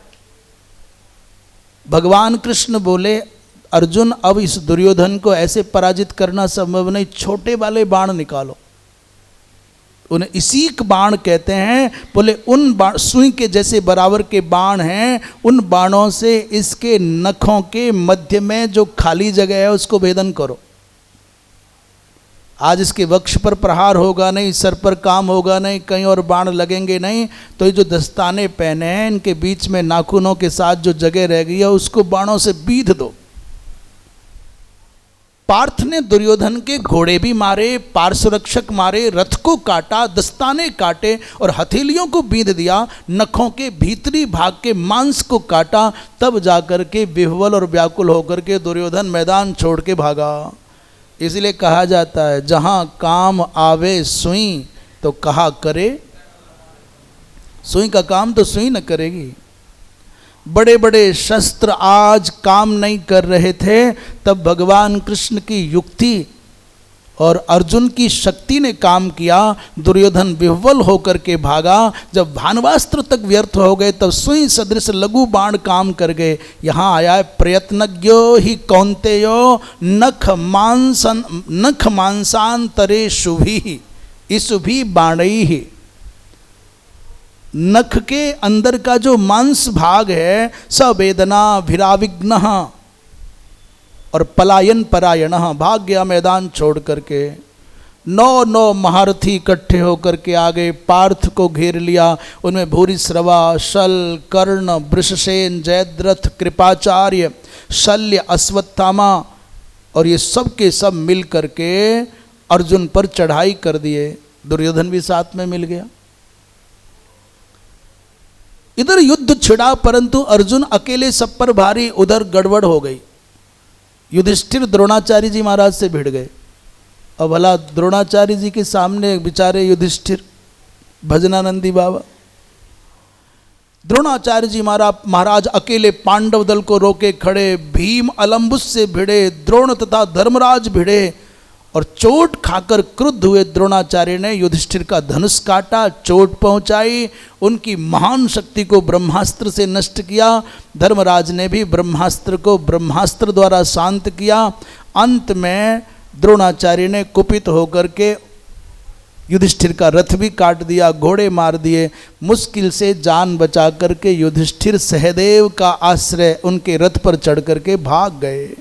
भगवान कृष्ण बोले, अर्जुन, अब इस दुर्योधन को ऐसे पराजित करना संभव नहीं, छोटे वाले बाण निकालो। उन्हें इसीक बाण कहते हैं। बोले उन बाण, सुई के जैसे बराबर के बाण हैं, उन बाणों से इसके नखों के मध्य में जो खाली जगह है उसको भेदन करो। आज इसके वक्ष पर प्रहार होगा नहीं, सर पर काम होगा नहीं, कहीं और बाण लगेंगे नहीं, तो ये जो दस्ताने पहने हैं इनके बीच में नाखूनों के साथ जो जगह रह गई है उसको बाणों से बीध दो। पार्थ ने दुर्योधन के घोड़े भी मारे, पार्श्वरक्षक मारे, रथ को काटा, दस्ताने काटे और हथेलियों को बींध दिया, नखों के भीतरी भाग के मांस को काटा, तब जाकर के विह्वल और व्याकुल होकर के दुर्योधन मैदान छोड़ के भागा। इसलिए कहा जाता है, जहां काम आवे सुई तो कहा करे। सुई का काम तो सुई न करेगी। बड़े बड़े शस्त्र आज काम नहीं कर रहे थे, तब भगवान कृष्ण की युक्ति और अर्जुन की शक्ति ने काम किया। दुर्योधन विह्वल होकर के भागा। जब भानवास्त्र तक व्यर्थ हो गए तब सुई सदृश लघु बाण काम कर गए। यहाँ आया है, प्रयत्नज्ञो ही कौन्तेयो नख मांसांतरे शुभि इसुभि बाणई ही। नख के अंदर का जो मांस भाग है, सवेदना भिराविघ्न और पलायन परायण, भाग गया मैदान छोड़ करके। 9 महारथी इकट्ठे होकर के आ गए, पार्थ को घेर लिया। उनमें भूरिश्रवा, शल, कर्ण, वृषसेन, जयद्रथ, कृपाचार्य, शल्य, अश्वत्थामा और ये सब के सब मिल करके अर्जुन पर चढ़ाई कर दिए। दुर्योधन भी साथ में मिल गया। इधर युद्ध छिड़ा, परंतु अर्जुन अकेले सब पर भारी। उधर गड़बड़ हो गई। युधिष्ठिर द्रोणाचार्य जी महाराज से भिड़ गए। अब भला द्रोणाचार्य जी के सामने बेचारे युधिष्ठिर, भजनानंदी बाबा, द्रोणाचार्य जी महाराज अकेले पांडव दल को रोके खड़े। भीम अलम्बुस से भिड़े, द्रोण तथा धर्मराज भिड़े और चोट खाकर क्रुद्ध हुए द्रोणाचार्य ने युधिष्ठिर का धनुष काटा, चोट पहुंचाई, उनकी महान शक्ति को ब्रह्मास्त्र से नष्ट किया। धर्मराज ने भी ब्रह्मास्त्र को ब्रह्मास्त्र द्वारा शांत किया। अंत में द्रोणाचार्य ने कुपित होकर के युधिष्ठिर का रथ भी काट दिया, घोड़े मार दिए। मुश्किल से जान बचा करके युधिष्ठिर सहदेव का आश्रय उनके रथ पर चढ़ करके भाग गए।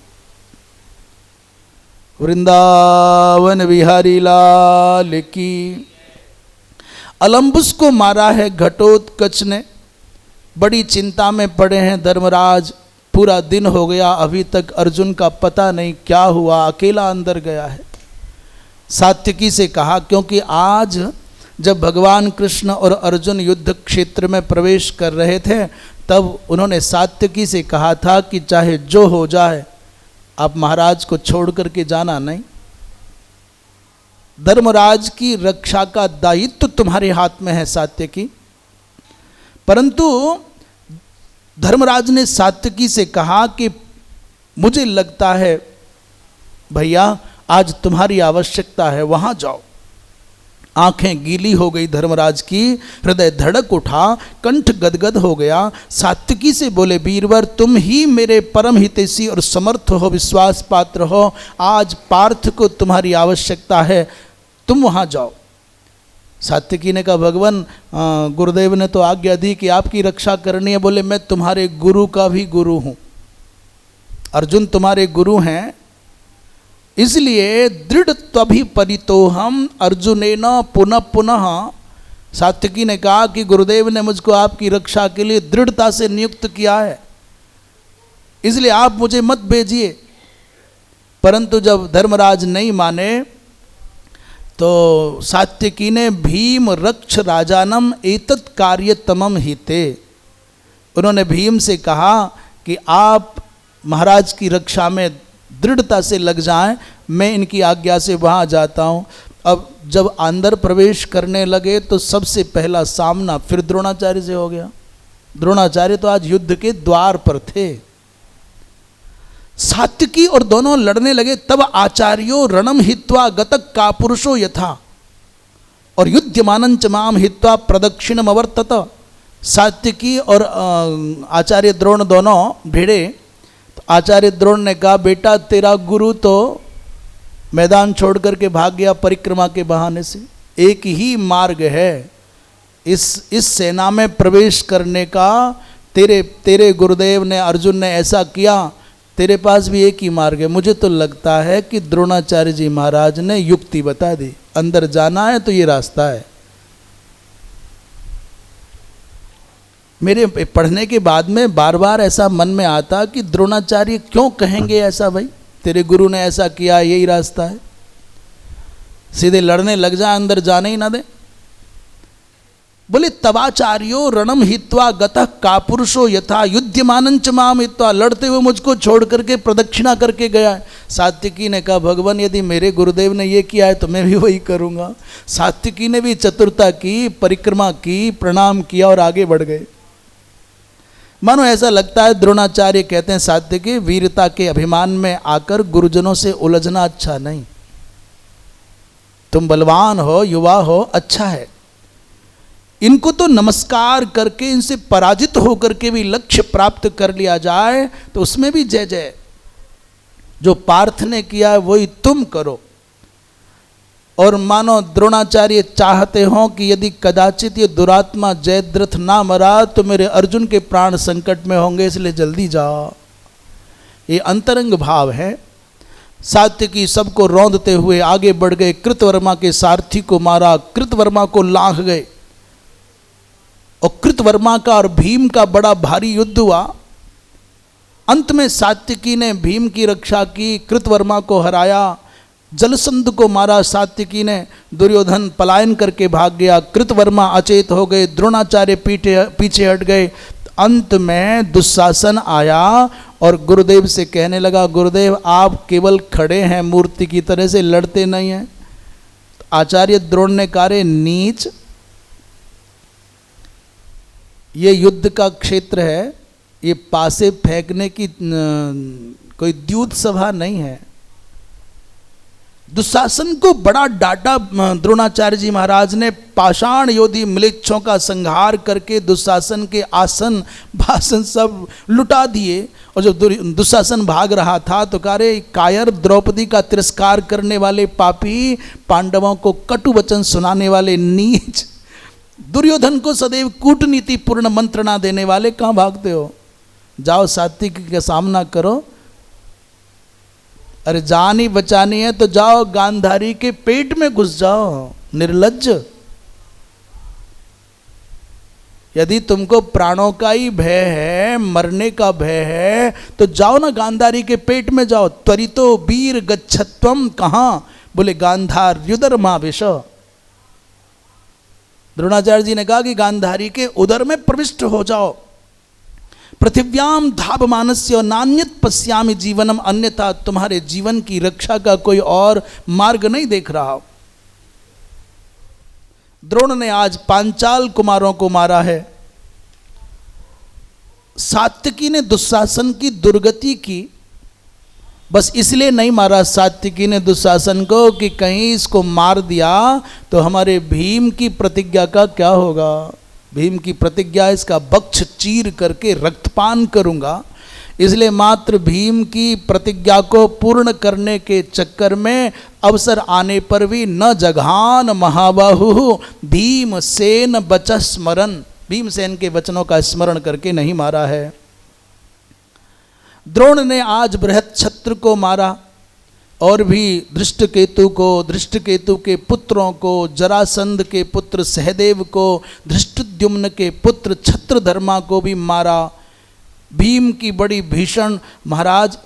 वृंदावन बिहारी लाल की। अलम्बुस को मारा है घटोत्कच ने। बड़ी चिंता में पड़े हैं धर्मराज। पूरा दिन हो गया, अभी तक अर्जुन का पता नहीं क्या हुआ, अकेला अंदर गया है। सात्यकी से कहा, क्योंकि आज जब भगवान कृष्ण और अर्जुन युद्ध क्षेत्र में प्रवेश कर रहे थे तब उन्होंने सात्यकी से कहा था कि चाहे जो हो जाए आप महाराज को छोड़ करके जाना नहीं। धर्मराज की रक्षा का दायित्व तुम्हारे हाथ में है सात्यकी। परंतु धर्मराज ने सात्यकी से कहा कि मुझे लगता है भैया आज तुम्हारी आवश्यकता है, वहां जाओ। आंखें गीली हो गई धर्मराज की, हृदय धड़क उठा, कंठ गदगद हो गया। सात्विकी से बोले, वीरवर तुम ही मेरे परम हितैषी और समर्थ हो, विश्वास पात्र हो। आज पार्थ को तुम्हारी आवश्यकता है, तुम वहाँ जाओ। सात्विकी ने कहा, भगवान गुरुदेव ने तो आज्ञा दी कि आपकी रक्षा करनी है। बोले, मैं तुम्हारे गुरु का भी गुरु हूँ, अर्जुन तुम्हारे गुरु हैं, इसलिए दृढ़ तभी परितोहम अर्जुनेन पुनः पुनः। सात्विकी ने कहा कि गुरुदेव ने मुझको आपकी रक्षा के लिए दृढ़ता से नियुक्त किया है, इसलिए आप मुझे मत भेजिए। परंतु जब धर्मराज नहीं माने तो सात्विकी ने भीम रक्ष राजानम एतत् कार्य तमम हिते, उन्होंने भीम से कहा कि आप महाराज की रक्षा में दृढ़ता से लग जाएं, मैं इनकी आज्ञा से वहाँ जाता हूँ। अब जब अंदर प्रवेश करने लगे तो सबसे पहला सामना फिर द्रोणाचार्य से हो गया। द्रोणाचार्य तो आज युद्ध के द्वार पर थे। सात्विकी और दोनों लड़ने लगे। तब आचार्यो रणम हित्वा गतक कापुरुषो यथा और युध्यमानं च माम हित्वा प्रदक्षिणम अवर्तत। सात्विकी और आचार्य द्रोण दोनों भिड़े। तो आचार्य द्रोण ने कहा, बेटा तेरा गुरु तो मैदान छोड़ करके भाग गया परिक्रमा के बहाने से, एक ही मार्ग है इस सेना में प्रवेश करने का। तेरे गुरुदेव ने, अर्जुन ने ऐसा किया, तेरे पास भी एक ही मार्ग है। मुझे तो लगता है कि द्रोणाचार्य जी महाराज ने युक्ति बता दी, अंदर जाना है तो ये रास्ता है। मेरे पढ़ने के बाद में बार बार ऐसा मन में आता कि द्रोणाचार्य क्यों कहेंगे ऐसा, भाई तेरे गुरु ने ऐसा किया, यही रास्ता है, सीधे लड़ने लग जा, अंदर जाने ही ना दे। बोले, तवाचार्यो रणम हित्वा गतः कापुरुषो यथा युध्यमानं च माम हित्वा, लड़ते हुए मुझको छोड़ करके प्रदक्षिणा करके गया है। सात्विकी ने कहा, भगवान यदि मेरे गुरुदेव ने ये किया है तो मैं भी वही करूँगा। सात्विकी ने भी चतुरता की, परिक्रमा की, प्रणाम किया और आगे बढ़ गए। मानो ऐसा लगता है द्रोणाचार्य कहते हैं, सात्विकी वीरता के अभिमान में आकर गुरुजनों से उलझना अच्छा नहीं। तुम बलवान हो, युवा हो, अच्छा है, इनको तो नमस्कार करके, इनसे पराजित होकर के भी लक्ष्य प्राप्त कर लिया जाए तो उसमें भी जय जय। जो पार्थ ने किया है वही तुम करो। और मानो द्रोणाचार्य चाहते हो कि यदि कदाचित ये दुरात्मा जयद्रथ ना मरा तो मेरे अर्जुन के प्राण संकट में होंगे, इसलिए जल्दी जाओ। ये अंतरंग भाव है। सात्विकी सबको रौंदते हुए आगे बढ़ गए, कृतवर्मा के सारथी को मारा, कृतवर्मा को लांघ गए और कृतवर्मा का और भीम का बड़ा भारी युद्ध हुआ। अंत में सात्विकी ने भीम की रक्षा की, कृतवर्मा को हराया, जलसंध को मारा सात्विकी ने, दुर्योधन पलायन करके भाग गया, कृतवर्मा अचेत हो गए, द्रोणाचार्य पीछे हट गए। अंत में दुशासन आया और गुरुदेव से कहने लगा, गुरुदेव आप केवल खड़े हैं मूर्ति की तरह से, लड़ते नहीं हैं। आचार्य द्रोण ने कहा, रे नीच, ये युद्ध का क्षेत्र है, ये पासे फेंकने की कोई द्यूत सभा नहीं है। दुशासन को बड़ा डांटा द्रोणाचार्य जी महाराज ने। पाषाण योधी म्लेच्छों का संहार करके दुशासन के आसन भाषण सब लुटा दिए। और जब दुशासन भाग रहा था तो कहा, रे कायर, द्रौपदी का तिरस्कार करने वाले पापी, पांडवों को कटु वचन सुनाने वाले नीच, दुर्योधन को सदैव कूटनीति पूर्ण मंत्रणा देने वाले, कहाँ भागते हो? जाओ सात्विकी का सामना करो। अरे जान ही बचानी है तो जाओ गांधारी के पेट में घुस जाओ, निर्लज्ज। यदि तुमको प्राणों का ही भय है, मरने का भय है, तो जाओ ना गांधारी के पेट में जाओ। त्वरितो वीर गच्छत्वम, कहाँ? बोले गांधार युदर माविश। द्रोणाचार्य जी ने कहा कि गांधारी के उदर में प्रविष्ट हो जाओ। पृथिव्याम धावमानस्य नान्यत पश्यामि जीवनम, अन्यथा तुम्हारे जीवन की रक्षा का कोई और मार्ग नहीं देख रहा। द्रोण ने आज पांचाल कुमारों को मारा है। सात्विकी ने दुशासन की दुर्गति की, बस इसलिए नहीं मारा सात्विकी ने दुशासन को कि कहीं इसको मार दिया तो हमारे भीम की प्रतिज्ञा का क्या होगा। भीम की प्रतिज्ञा इसका वक्ष चीर करके रक्तपान करूंगा, इसलिए मात्र भीम की प्रतिज्ञा को पूर्ण करने के चक्कर में अवसर आने पर भी न जघान महाबाहु भीमसेन बच स्मरण, भीमसेन के वचनों का स्मरण करके नहीं मारा है। द्रोण ने आज बृहत्छत्र को मारा और भी धृष्टकेतु को, धृष्टकेतु के पुत्रों को, जरासंध के पुत्र सहदेव को, धृष्टद्युम्न के पुत्र छत्रधर्मा को भी मारा। भीम की बड़ी भीषण, महाराज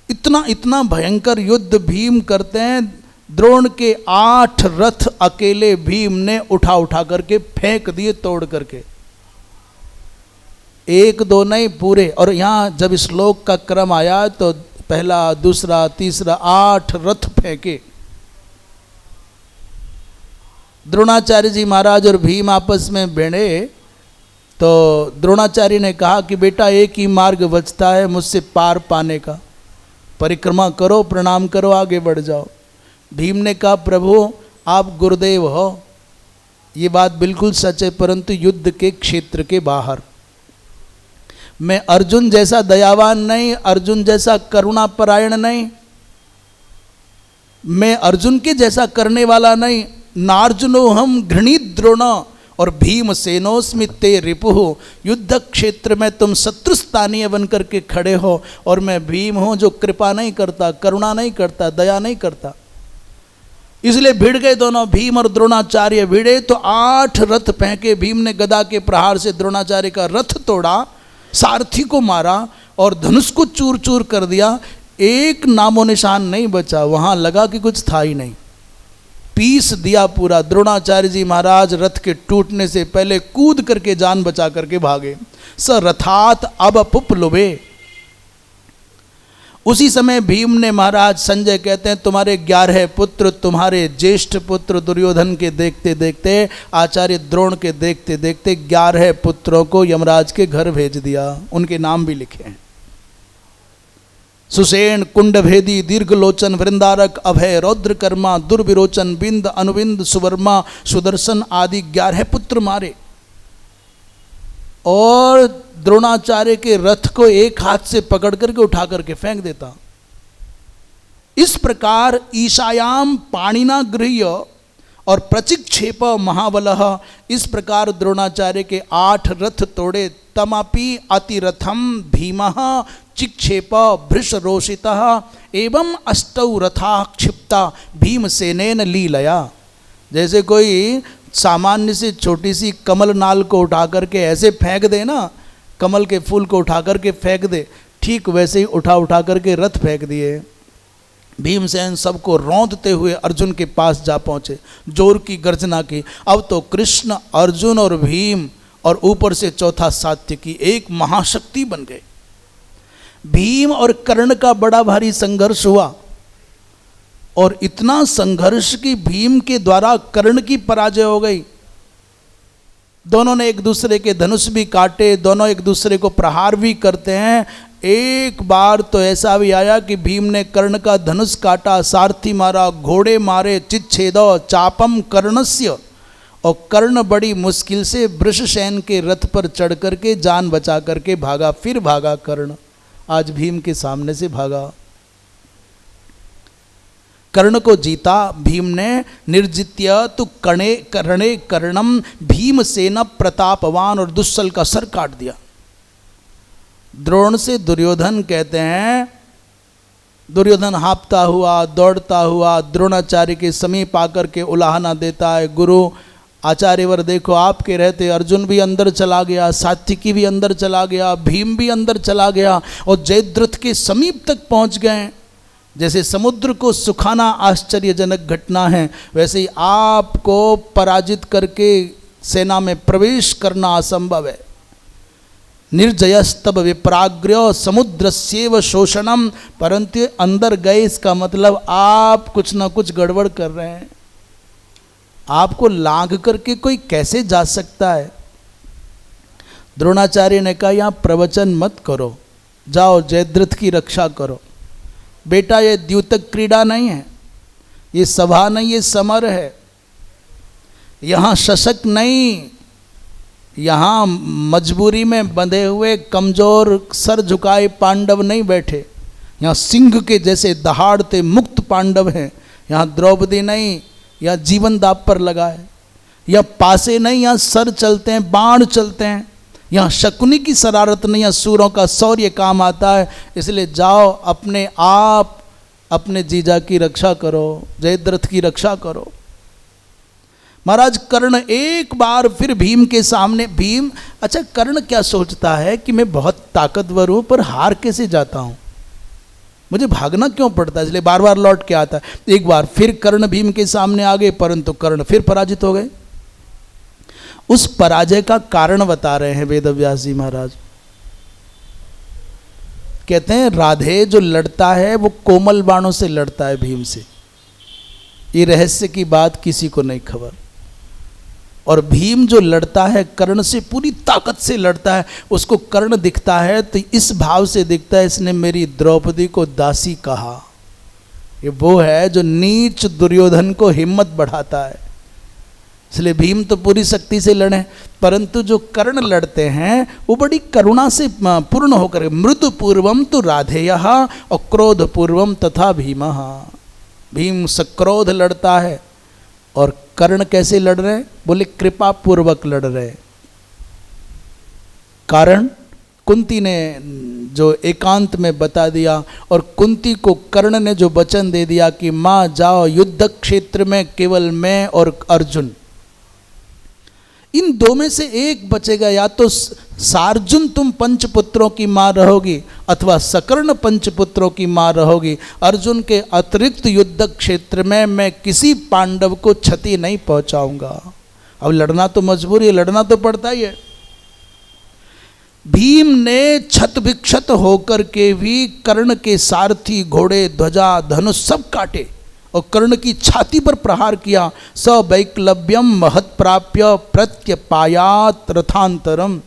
इतना इतना भयंकर युद्ध भीम करते हैं, द्रोण के 8 रथ अकेले भीम ने उठा उठा करके फेंक दिए तोड़ करके, 1-2 नहीं पूरे। और यहाँ जब श्लोक का क्रम आया तो पहला, दूसरा, तीसरा, 8 रथ फेंके। द्रोणाचार्य जी महाराज और भीम आपस में भिड़े तो द्रोणाचार्य ने कहा कि बेटा एक ही मार्ग बचता है मुझसे पार पाने का, परिक्रमा करो, प्रणाम करो, आगे बढ़ जाओ। भीम ने कहा प्रभु आप गुरुदेव हो, ये बात बिल्कुल सच है, परंतु युद्ध के क्षेत्र के बाहर मैं अर्जुन जैसा दयावान नहीं, अर्जुन जैसा करुणापरायण नहीं, मैं अर्जुन के जैसा करने वाला नहीं। नार्जुनो हम घृणित द्रोण और भीमसेनोस्मि ते रिपुः, युद्ध क्षेत्र में तुम शत्रुस्थानीय बन करके खड़े हो और मैं भीम हूं जो कृपा नहीं करता, करुणा नहीं करता, दया नहीं करता। इसलिए भिड़ गए दोनों, भीम और द्रोणाचार्य भिड़े तो 8 रथ फेंके। भीम ने गदा के प्रहार से द्रोणाचार्य का रथ तोड़ा, सारथी को मारा और धनुष को चूर चूर कर दिया, एक नामो निशान नहीं बचा, वहां लगा कि कुछ था ही नहीं, पीस दिया पूरा। द्रोणाचार्य जी महाराज रथ के टूटने से पहले कूद करके जान बचा करके भागे। स रथात अब पुपलुबे। उसी समय भीम ने, महाराज संजय कहते हैं तुम्हारे 11 पुत्र, तुम्हारे ज्येष्ठ पुत्र दुर्योधन के देखते देखते, आचार्य द्रोण के देखते देखते 11 पुत्रों को यमराज के घर भेज दिया। उनके नाम भी लिखे हैं, सुसेन, कुंडभेदी, दीर्घलोचन, वृंदारक, अभय, रौद्रकर्मा, दुर्विरोचन, बिंद, अनुबिंद, सुवर्मा, सुदर्शन आदि 11 पुत्र मारे। और द्रोणाचार्य के रथ को एक हाथ से पकड़ करके उठा करके फेंक देता। इस प्रकार ईशायाम पाणिना गृह्य और प्रचिक्षेप महाबलः, इस प्रकार द्रोणाचार्य के 8 रथ तोड़े। तमपि अतिरथम भीमः चिक्षेप भृशरोषितः एवं 8 रथा क्षिप्ता भीमसेनेन लीलया। जैसे कोई सामान्य से छोटी सी कमल नाल को उठा करके ऐसे फेंक दे ना, कमल के फूल को उठा करके फेंक दे, ठीक वैसे ही उठा उठा करके रथ फेंक दिए। भीमसेन सबको रौंदते हुए अर्जुन के पास जा पहुँचे, जोर की गर्जना की। अब तो कृष्ण, अर्जुन और भीम और ऊपर से चौथा सात्यकी एक महाशक्ति बन गए। भीम और कर्ण का बड़ा भारी संघर्ष हुआ और इतना संघर्ष कि भीम के द्वारा कर्ण की पराजय हो गई। दोनों ने एक दूसरे के धनुष भी काटे, दोनों एक दूसरे को प्रहार भी करते हैं। एक बार तो ऐसा भी आया कि भीम ने कर्ण का धनुष काटा, सारथी मारा, घोड़े मारे, चिच्छेदो चापम कर्णस्य, और कर्ण बड़ी मुश्किल से वृषसेन के रथ पर चढ़ करके जान बचा करके भागा। फिर भागा कर्ण, आज भीम के सामने से भागा, कर्ण को जीता भीम ने। निर्जित्य तो कर्णे कर्णम भीमसेन प्रतापवान, और दुस्सल का सर काट दिया। द्रोण से दुर्योधन कहते हैं, दुर्योधन हाँफता हुआ दौड़ता हुआ द्रोणाचार्य के समीप आकर के उलाहना देता है, गुरु आचार्यवर देखो आपके रहते अर्जुन भी अंदर चला गया, सात्विकी भी अंदर चला गया, भीम भी अंदर चला गया और जयद्रथ के समीप तक पहुंच गए। जैसे समुद्र को सुखाना आश्चर्यजनक घटना है, वैसे ही आपको पराजित करके सेना में प्रवेश करना असंभव है। निर्जयस्तब विप्राग्र्य समुद्रस्येव शोषणम, परंतु अंदर गए इसका मतलब आप कुछ ना कुछ गड़बड़ कर रहे हैं। आपको लांघ करके कोई कैसे जा सकता है? द्रोणाचार्य ने कहा यहाँ प्रवचन मत करो, जाओ जयद्रथ की रक्षा करो। बेटा ये द्यूतक क्रीड़ा नहीं है, ये सभा नहीं, ये समर है। यहाँ शशक नहीं, यहाँ मजबूरी में बंधे हुए कमजोर सर झुकाए पांडव नहीं बैठे, यहाँ सिंह के जैसे दहाड़ते मुक्त पांडव हैं। यहाँ द्रौपदी नहीं, यहाँ जीवन दाव पर लगा है। यहाँ पासे नहीं, यहाँ सर चलते हैं, बाण चलते हैं। यहाँ शकुनी की शरारत नहीं, यहाँ सूरों का शौर्य काम आता है। इसलिए जाओ अपने आप अपने जीजा की रक्षा करो, जयद्रथ की रक्षा करो। महाराज कर्ण एक बार फिर भीम के सामने, भीम, अच्छा कर्ण क्या सोचता है कि मैं बहुत ताकतवर हूं पर हार कैसे जाता हूं, मुझे भागना क्यों पड़ता है, इसलिए बार बार लौट के आता है। एक बार फिर कर्ण भीम के सामने आ गए, परंतु कर्ण फिर पराजित हो गए। उस पराजय का कारण बता रहे हैं वेदव्यास जी महाराज। कहते हैं राधे जो लड़ता है वो कोमल बाणों से लड़ता है भीम से, ये रहस्य की बात किसी को नहीं खबर। और भीम जो लड़ता है कर्ण से पूरी ताकत से लड़ता है, उसको कर्ण दिखता है तो इस भाव से दिखता है इसने मेरी द्रौपदी को दासी कहा। ये वो है जो नीच दुर्योधन को हिम्मत बढ़ाता है। इसलिए भीम तो पूरी शक्ति से लड़े, परंतु जो कर्ण लड़ते हैं वो बड़ी करुणा से पूर्ण होकर, मृदु पूर्वम तो राधेयः और क्रोध पूर्वम तथा भीमः। भीम सक्रोध लड़ता है और कर्ण कैसे लड़ रहे हैं, बोले कृपा पूर्वक लड़ रहे। कारण कुंती ने जो एकांत में बता दिया, और कुंती को कर्ण ने जो वचन दे दिया कि माँ जाओ युद्ध क्षेत्र में केवल मैं और अर्जुन, इन दो में से एक बचेगा, या तो सार्जुन तुम पंचपुत्रों की मां रहोगी अथवा सकर्ण पंचपुत्रों की मां रहोगी। अर्जुन के अतिरिक्त युद्ध क्षेत्र में मैं किसी पांडव को क्षति नहीं पहुंचाऊंगा। अब लड़ना तो मजबूरी है, लड़ना तो पड़ता ही है। भीम ने छत विक्षत होकर के भी कर्ण के सारथी, घोड़े, ध्वजा, धनुष सब काटे और कर्ण की छाती पर प्रहार किया। स वैक्लव्यम महत् प्राप्य प्रत्यपायात रथांतरम।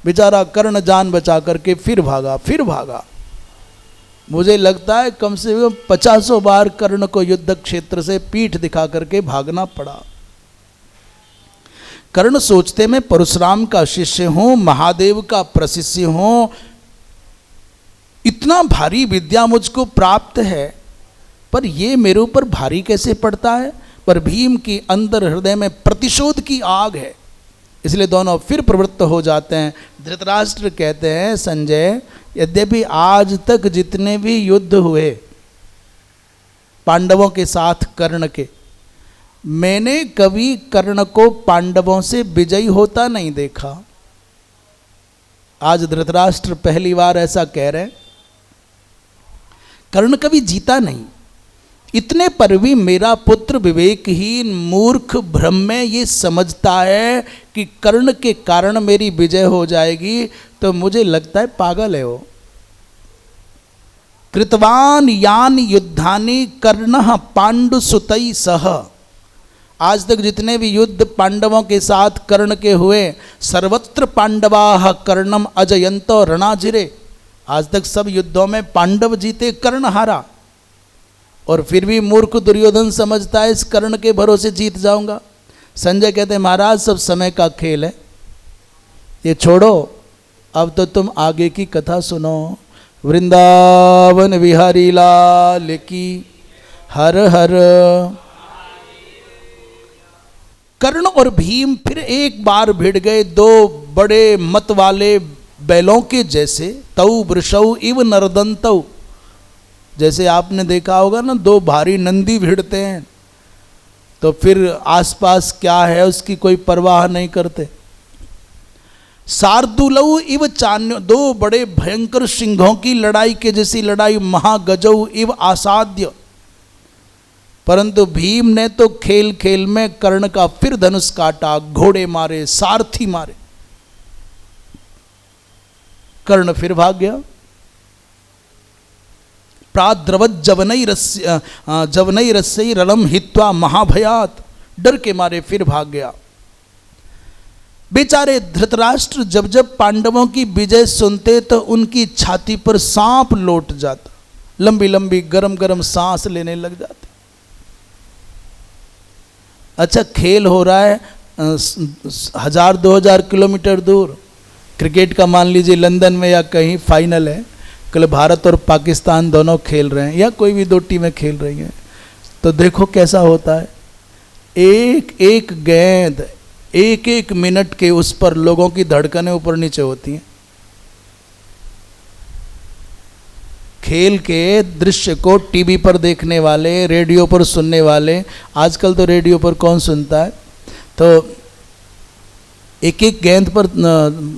बेचारा कर्ण जान बचा करके फिर भागा। मुझे लगता है कम से कम 50 बार कर्ण को युद्ध क्षेत्र से पीठ दिखा करके भागना पड़ा। कर्ण सोचते मैं परशुराम का शिष्य हूं, महादेव का प्रशिष्य हूं, इतना भारी विद्या मुझको प्राप्त है, पर ये मेरे ऊपर भारी कैसे पड़ता है। पर भीम की अंदर हृदय में प्रतिशोध की आग है, इसलिए दोनों फिर प्रवृत्त हो जाते हैं। धृतराष्ट्र कहते हैं संजय, यद्यपि आज तक जितने भी युद्ध हुए पांडवों के साथ कर्ण के, मैंने कभी कर्ण को पांडवों से विजयी होता नहीं देखा। आज धृतराष्ट्र पहली बार ऐसा कह रहे हैं। कर्ण कभी जीता नहीं, इतने पर भी मेरा पुत्र विवेकहीन मूर्ख भ्रम में ये समझता है कि कर्ण के कारण मेरी विजय हो जाएगी, तो मुझे लगता है पागल है वो। कृतवान यान युद्धानि कर्णः पांडुसुतै सह। आज तक जितने भी युद्ध पांडवों के साथ कर्ण के हुए, सर्वत्र पांडवाः कर्णम अजयन्तो रणाजिरे। आज तक सब युद्धों में पांडव जीते, कर्ण हारा। और फिर भी मूर्ख दुर्योधन समझता है इस कर्ण के भरोसे जीत जाऊंगा। संजय कहते हैं महाराज सब समय का खेल है, ये छोड़ो, अब तो तुम आगे की कथा सुनो। वृंदावन विहारी लाल की हर हर। कर्ण और भीम फिर एक बार भिड़ गए, दो बड़े मत वाले बैलों के जैसे। तौ वृषौ इव नरदंतौ। जैसे आपने देखा होगा ना, दो भारी नंदी भिड़ते हैं तो फिर आसपास क्या है उसकी कोई परवाह नहीं करते। शार्दूलौ इव चान्यो। दो बड़े भयंकर सिंहों की लड़ाई के जैसी लड़ाई। महागजौ इव आसाद्य। परंतु भीम ने तो खेल खेल में कर्ण का फिर धनुष काटा, घोड़े मारे, सारथी मारे, कर्ण फिर भाग गया। प्राद्रवत जवनई रस्सई रलम हित्वा महाभयात। डर के मारे फिर भाग गया। बेचारे धृतराष्ट्र जब जब पांडवों की विजय सुनते तो उनकी छाती पर सांप लौट जाता, लंबी लंबी गरम गरम सांस लेने लग जाते। अच्छा, खेल हो रहा है 1000-2000 किलोमीटर दूर, क्रिकेट का मान लीजिए लंदन में या कहीं फाइनल है, कल भारत और पाकिस्तान दोनों खेल रहे हैं या कोई भी दो टीमें खेल रही हैं, तो देखो कैसा होता है, एक एक गेंद एक एक मिनट के उस पर लोगों की धड़कनें ऊपर नीचे होती हैं। खेल के दृश्य को टीवी पर देखने वाले, रेडियो पर सुनने वाले, आजकल तो रेडियो पर कौन सुनता है, तो एक एक गेंद पर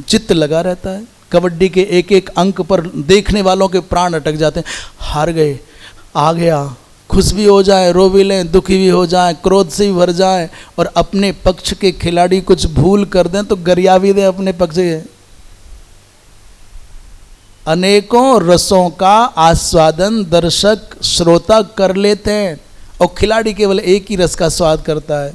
चित्त लगा रहता है। कबड्डी के एक एक अंक पर देखने वालों के प्राण अटक जाते हैं, हार गए, आ गया, खुश भी हो जाए, रो भी लें, दुखी भी हो जाए, क्रोध से भी भर जाए, और अपने पक्ष के खिलाड़ी कुछ भूल कर दें तो गरिया भी दें अपने पक्ष के। अनेकों रसों का आस्वादन दर्शक श्रोता कर लेते हैं और खिलाड़ी केवल एक ही रस का स्वाद करता है।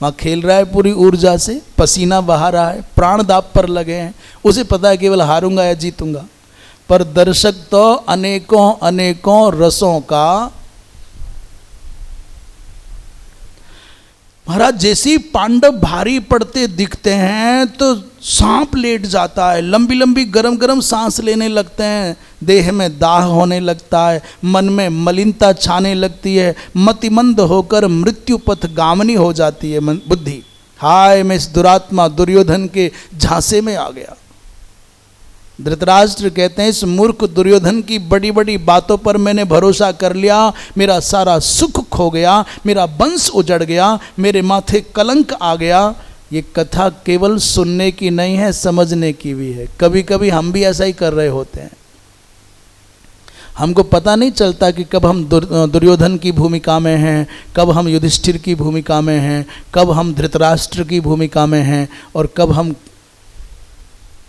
वहाँ खेल रहा है पूरी ऊर्जा से, पसीना बहा रहा है, प्राण दाप पर लगे हैं, उसे पता है केवल हारूंगा या जीतूंगा, पर दर्शक तो अनेकों अनेकों रसों का। महाराज जैसे ही पांडव भारी पड़ते दिखते हैं तो सांप लेट जाता है, लंबी लंबी गरम गरम सांस लेने लगते हैं, देह में दाह होने लगता है, मन में मलिनता छाने लगती है, मतिमंद होकर मृत्यु पथ गामनी हो जाती है बुद्धि। हाय मैं इस दुरात्मा दुर्योधन के झांसे में आ गया। धृतराष्ट्र कहते हैं इस मूर्ख दुर्योधन की बड़ी बड़ी बातों पर मैंने भरोसा कर लिया, मेरा सारा सुख खो गया, मेरा वंश उजड़ गया, मेरे माथे कलंक आ गया। ये कथा केवल सुनने की नहीं है, समझने की भी है। कभी कभी हम भी ऐसा ही कर रहे होते हैं, हमको पता नहीं चलता कि कब हम दुर्योधन की भूमिका में हैं, कब हम युधिष्ठिर की भूमिका में हैं, कब हम धृतराष्ट्र की भूमिका में हैं और कब हम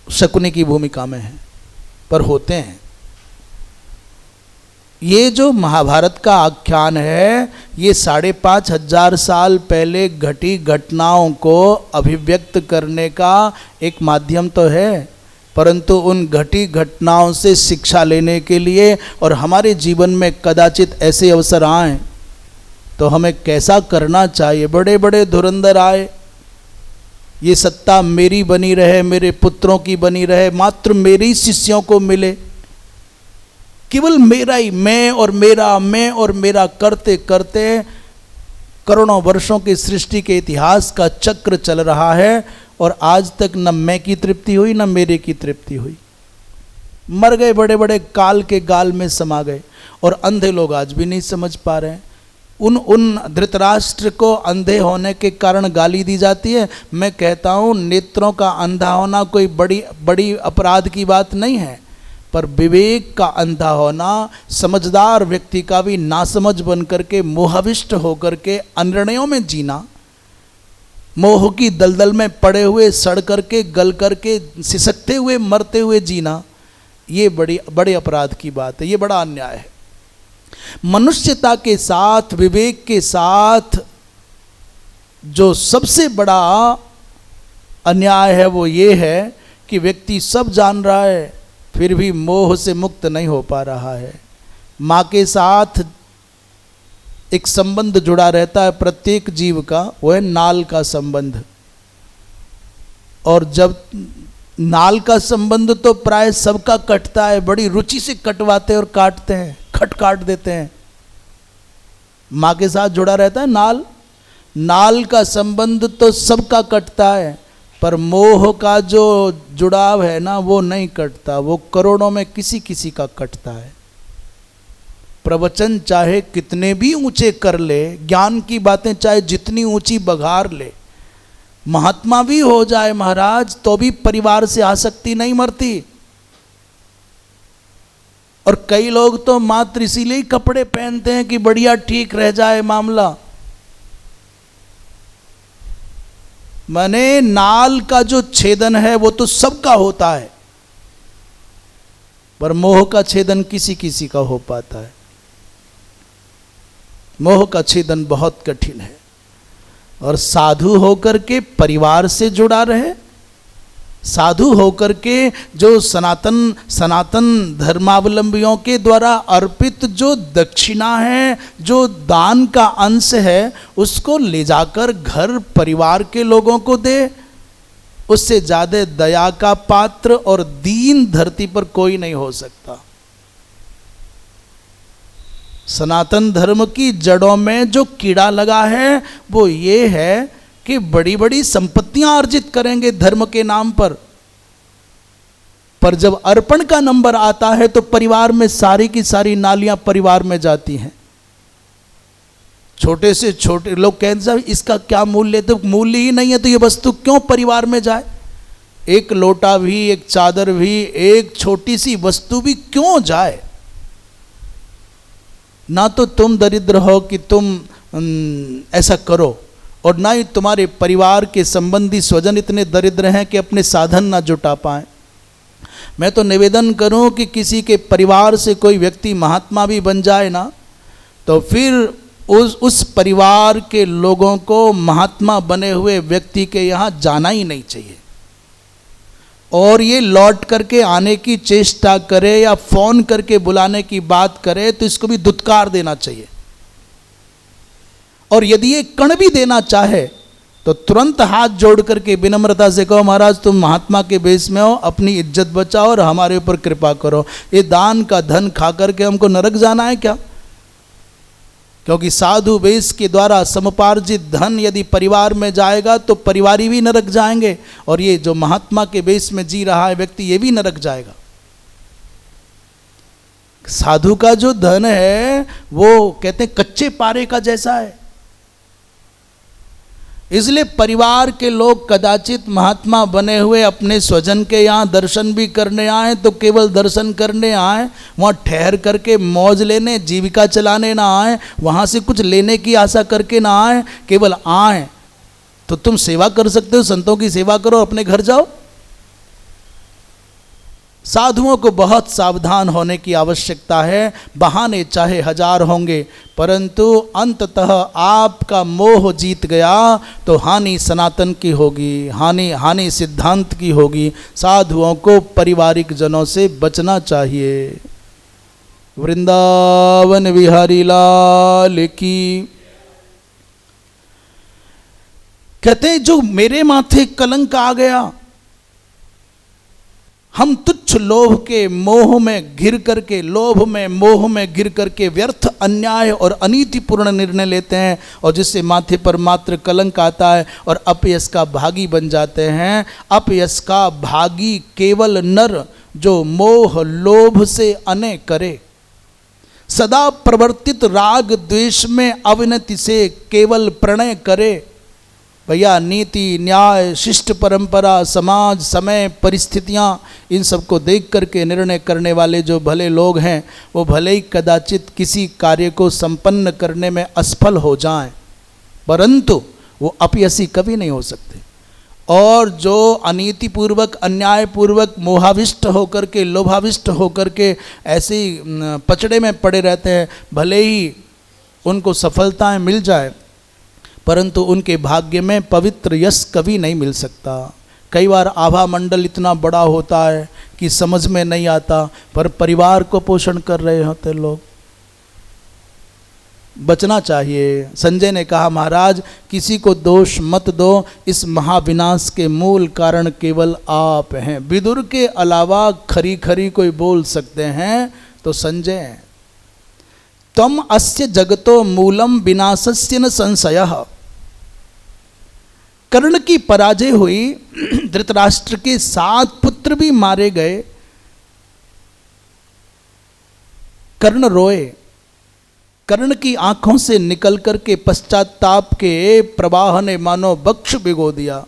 शकुनी की भूमिका में हैं, पर होते हैं। ये जो महाभारत का आख्यान है ये 5500 साल पहले घटी घटनाओं को अभिव्यक्त करने का एक माध्यम तो है, परंतु उन घटी घटनाओं से शिक्षा लेने के लिए और हमारे जीवन में कदाचित ऐसे अवसर आए तो हमें कैसा करना चाहिए। बड़े बड़े धुरंधर आए, ये सत्ता मेरी बनी रहे, मेरे पुत्रों की बनी रहे, मात्र मेरे ही शिष्यों को मिले, केवल मेरा ही, मैं और मेरा करते करते करोड़ों वर्षों की सृष्टि के इतिहास का चक्र चल रहा है और आज तक न मैं की तृप्ति हुई न मेरे की तृप्ति हुई। मर गए, बड़े बड़े काल के गाल में समा गए और अंधे लोग आज भी नहीं समझ पा रहे हैं। उन धृतराष्ट्र को अंधे होने के कारण गाली दी जाती है। मैं कहता हूँ नेत्रों का अंधा होना कोई बड़ी अपराध की बात नहीं है, पर विवेक का अंधा होना, समझदार व्यक्ति का भी नासमझ बन करके, मोहाविष्ट होकर के अनिर्णयों में जीना, मोह की दलदल में पड़े हुए, सड़ करके, गल करके, सिसकते हुए, मरते हुए जीना, ये बड़े अपराध की बात है, ये बड़ा अन्याय है। मनुष्यता के साथ, विवेक के साथ जो सबसे बड़ा अन्याय है वो ये है कि व्यक्ति सब जान रहा है फिर भी मोह से मुक्त नहीं हो पा रहा है। माँ के साथ एक संबंध जुड़ा रहता है प्रत्येक जीव का, वो है नाल का संबंध, और जब नाल का संबंध तो प्राय सबका कटता है, बड़ी रुचि से कटवाते और काटते हैं, काट देते हैं। माँ के साथ जुड़ा रहता है नाल का संबंध तो सबका कटता है, पर मोह का जो जुड़ाव है ना वो नहीं कटता, वो करोड़ों में किसी किसी का कटता है। प्रवचन चाहे कितने भी ऊंचे कर ले, ज्ञान की बातें चाहे जितनी ऊंची बघार ले, महात्मा भी हो जाए महाराज तो भी परिवार से आसक्ति नहीं मरती। और कई लोग तो मात्र इसीलिए कपड़े पहनते हैं कि बढ़िया ठीक रह जाए मामला। माने नाल का जो छेदन है वो तो सबका होता है, पर मोह का छेदन किसी किसी का हो पाता है। मोह का छेदन बहुत कठिन है। और साधु होकर के परिवार से जुड़ा रहे, साधु होकर के जो सनातन धर्मावलंबियों के द्वारा अर्पित जो दक्षिणा है, जो दान का अंश है, उसको ले जाकर घर परिवार के लोगों को दे। उससे ज्यादा दया का पात्र और दीन धरती पर कोई नहीं हो सकता। सनातन धर्म की जड़ों में जो कीड़ा लगा है वो ये है कि बड़ी बड़ी संपत्तियां अर्जित करेंगे धर्म के नाम पर जब अर्पण का नंबर आता है तो परिवार में सारी की सारी नालियां परिवार में जाती हैं। छोटे से छोटे लोग कहते साहब इसका क्या मूल्य, तो मूल्य ही नहीं है तो ये वस्तु क्यों परिवार में जाए। एक लोटा भी, एक चादर भी, एक छोटी सी वस्तु भी क्यों जाए। ना तो तुम दरिद्र हो कि तुम ऐसा करो, और ना ही तुम्हारे परिवार के संबंधी स्वजन इतने दरिद्र हैं कि अपने साधन ना जुटा पाए। मैं तो निवेदन करूं कि किसी के परिवार से कोई व्यक्ति महात्मा भी बन जाए ना, तो फिर उस परिवार के लोगों को महात्मा बने हुए व्यक्ति के यहाँ जाना ही नहीं चाहिए, और ये लौट करके आने की चेष्टा करे या फोन करके बुलाने की बात करे तो इसको भी धुतकार देना चाहिए। और यदि ये कण भी देना चाहे तो तुरंत हाथ जोड़ करके विनम्रता से कहो महाराज तुम महात्मा के बेस में हो, अपनी इज्जत बचाओ और हमारे ऊपर कृपा करो। ये दान का धन खा करके हमको नरक जाना है क्या? क्योंकि साधु वेश के द्वारा समुपार्जित धन यदि परिवार में जाएगा तो परिवारी भी नरक जाएंगे, और ये जो महात्मा के वेश में जी रहा है व्यक्ति ये भी नरक जाएगा। साधु का जो धन है वो कहते हैं कच्चे पारे का जैसा है। इसलिए परिवार के लोग कदाचित महात्मा बने हुए अपने स्वजन के यहाँ दर्शन भी करने आए तो केवल दर्शन करने आए, वहाँ ठहर करके मौज लेने जीविका चलाने ना आए, वहाँ से कुछ लेने की आशा करके ना आए, केवल आए। तो तुम सेवा कर सकते हो, संतों की सेवा करो, अपने घर जाओ। साधुओं को बहुत सावधान होने की आवश्यकता है। बहाने चाहे हजार होंगे, परंतु अंततः आपका मोह जीत गया तो हानि सनातन की होगी, हानि सिद्धांत की होगी। साधुओं को पारिवारिक जनों से बचना चाहिए। वृंदावन विहारी लाल की। कहते हैं जो मेरे माथे कलंक आ गया, हम तुच्छ लोभ के मोह में घिर करके, लोभ में मोह में घिर करके व्यर्थ अन्याय और अनीतिपूर्ण निर्णय लेते हैं, और जिससे माथे पर मात्र कलंक आता है और अपयश का भागी बन जाते हैं। अपयश का भागी केवल नर जो मोह लोभ से अनय करे, सदा प्रवर्तित राग द्वेष में अविनति से केवल प्रणय करे। भैया नीति न्याय शिष्ट परंपरा समाज समय परिस्थितियाँ इन सबको देख करके निर्णय करने वाले जो भले लोग हैं वो भले ही कदाचित किसी कार्य को संपन्न करने में असफल हो जाएं, परंतु वो अपयशी कभी नहीं हो सकते। और जो अनीतिपूर्वक अन्यायपूर्वक मोहाविष्ट होकर के लोभाविष्ट होकर के ऐसे पचड़े में पड़े रहते हैं, भले ही उनको सफलताएं मिल जाए परंतु उनके भाग्य में पवित्र यश कभी नहीं मिल सकता। कई बार आभा मंडल इतना बड़ा होता है कि समझ में नहीं आता, पर परिवार को पोषण कर रहे होते लोग। बचना चाहिए। संजय ने कहा महाराज किसी को दोष मत दो, इस महाविनाश के मूल कारण केवल आप हैं। विदुर के अलावा खरी खरी कोई बोल सकते हैं तो संजय हैं। तम अस्य जगतो मूलम विनाशस्य न संशयः। कर्ण की पराजय हुई, धृतराष्ट्र के 7 पुत्र भी मारे गए। कर्ण रोए, कर्ण की आंखों से निकल करके पश्चाताप के प्रवाह ने मानो वक्ष भिगो दिया।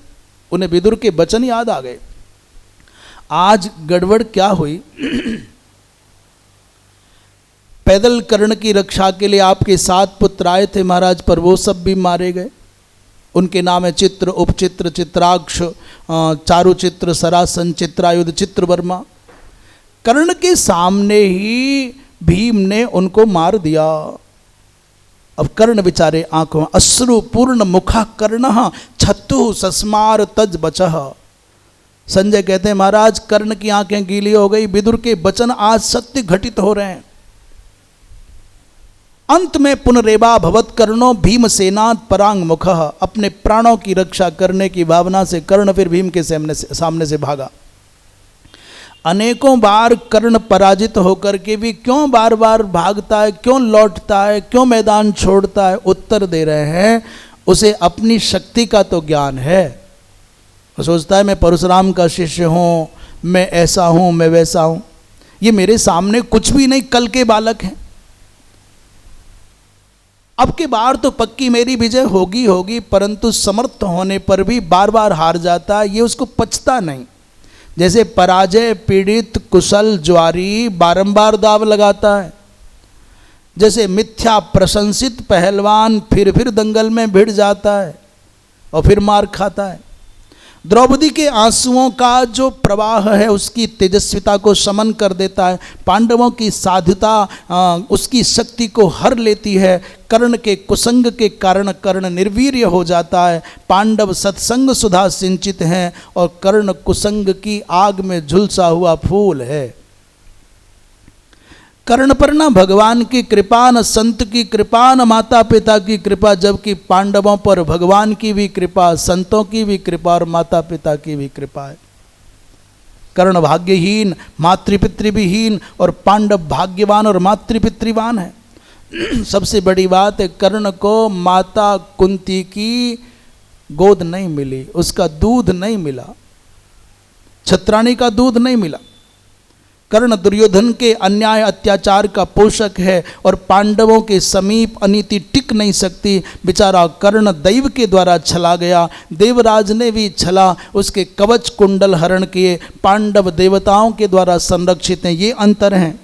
उन्हें विदुर के वचन याद आ गए। आज गड़बड़ क्या हुई? पैदल कर्ण की रक्षा के लिए आपके 7 पुत्र आए थे महाराज, पर वो सब भी मारे गए। उनके नाम है चित्र, उपचित्र, चित्राक्ष, चारुचित्र, सरासन, चित्रायुध, चित्रवर्मा। कर्ण के सामने ही भीम ने उनको मार दिया। अब कर्ण बेचारे आंखों अश्रु पूर्ण मुखा कर्ण छत्तु सस्मार तज बचह। संजय कहते हैं महाराज कर्ण की आंखें गीली हो गई, विदुर के वचन आज सत्य घटित हो रहे हैं। अंत में पुनरेवा भवत कर्णो भीमसेनात परांग मुखः। अपने प्राणों की रक्षा करने की भावना से कर्ण फिर भीम के सामने से भागा। अनेकों बार कर्ण पराजित होकर के भी क्यों बार बार भागता है, क्यों लौटता है, क्यों मैदान छोड़ता है? उत्तर दे रहे हैं उसे अपनी शक्ति का तो ज्ञान है। वो सोचता है मैं परशुराम का शिष्य हूँ, मैं ऐसा हूँ, मैं वैसा हूँ। ये मेरे सामने कुछ भी नहीं, कल के बालक हैं। अब की बार तो पक्की मेरी विजय होगी होगी, परंतु समर्थ होने पर भी बार बार हार जाता है, ये उसको पचता नहीं। जैसे पराजय पीड़ित कुशल ज्वारी बारंबार दाव लगाता है, जैसे मिथ्या प्रशंसित पहलवान फिर दंगल में भिड़ जाता है और फिर मार खाता है। द्रौपदी के आंसुओं का जो प्रवाह है उसकी तेजस्विता को शमन कर देता है। पांडवों की साधुता उसकी शक्ति को हर लेती है। कर्ण के कुसंग के कारण कर्ण निर्वीर्य हो जाता है। पांडव सत्संग सुधा सिंचित हैं और कर्ण कुसंग की आग में झुलसा हुआ फूल है। कर्ण पर न भगवान की कृपा, न संत की कृपा, न माता पिता की कृपा, जबकि पांडवों पर भगवान की भी कृपा, संतों की भी कृपा और माता पिता की भी कृपा है। कर्ण भाग्यहीन, मातृपितृविहीन और पांडव भाग्यवान और मातृपितृवान है। सबसे बड़ी बात है कर्ण को माता कुंती की गोद नहीं मिली, उसका दूध नहीं मिला, छत्राणी का दूध नहीं मिला। कर्ण दुर्योधन के अन्याय अत्याचार का पोषक है और पांडवों के समीप अनीति टिक नहीं सकती। बेचारा कर्ण दैव के द्वारा छला गया, देवराज ने भी छला, उसके कवच कुंडल हरण किए। पांडव देवताओं के द्वारा संरक्षित हैं, ये अंतर हैं।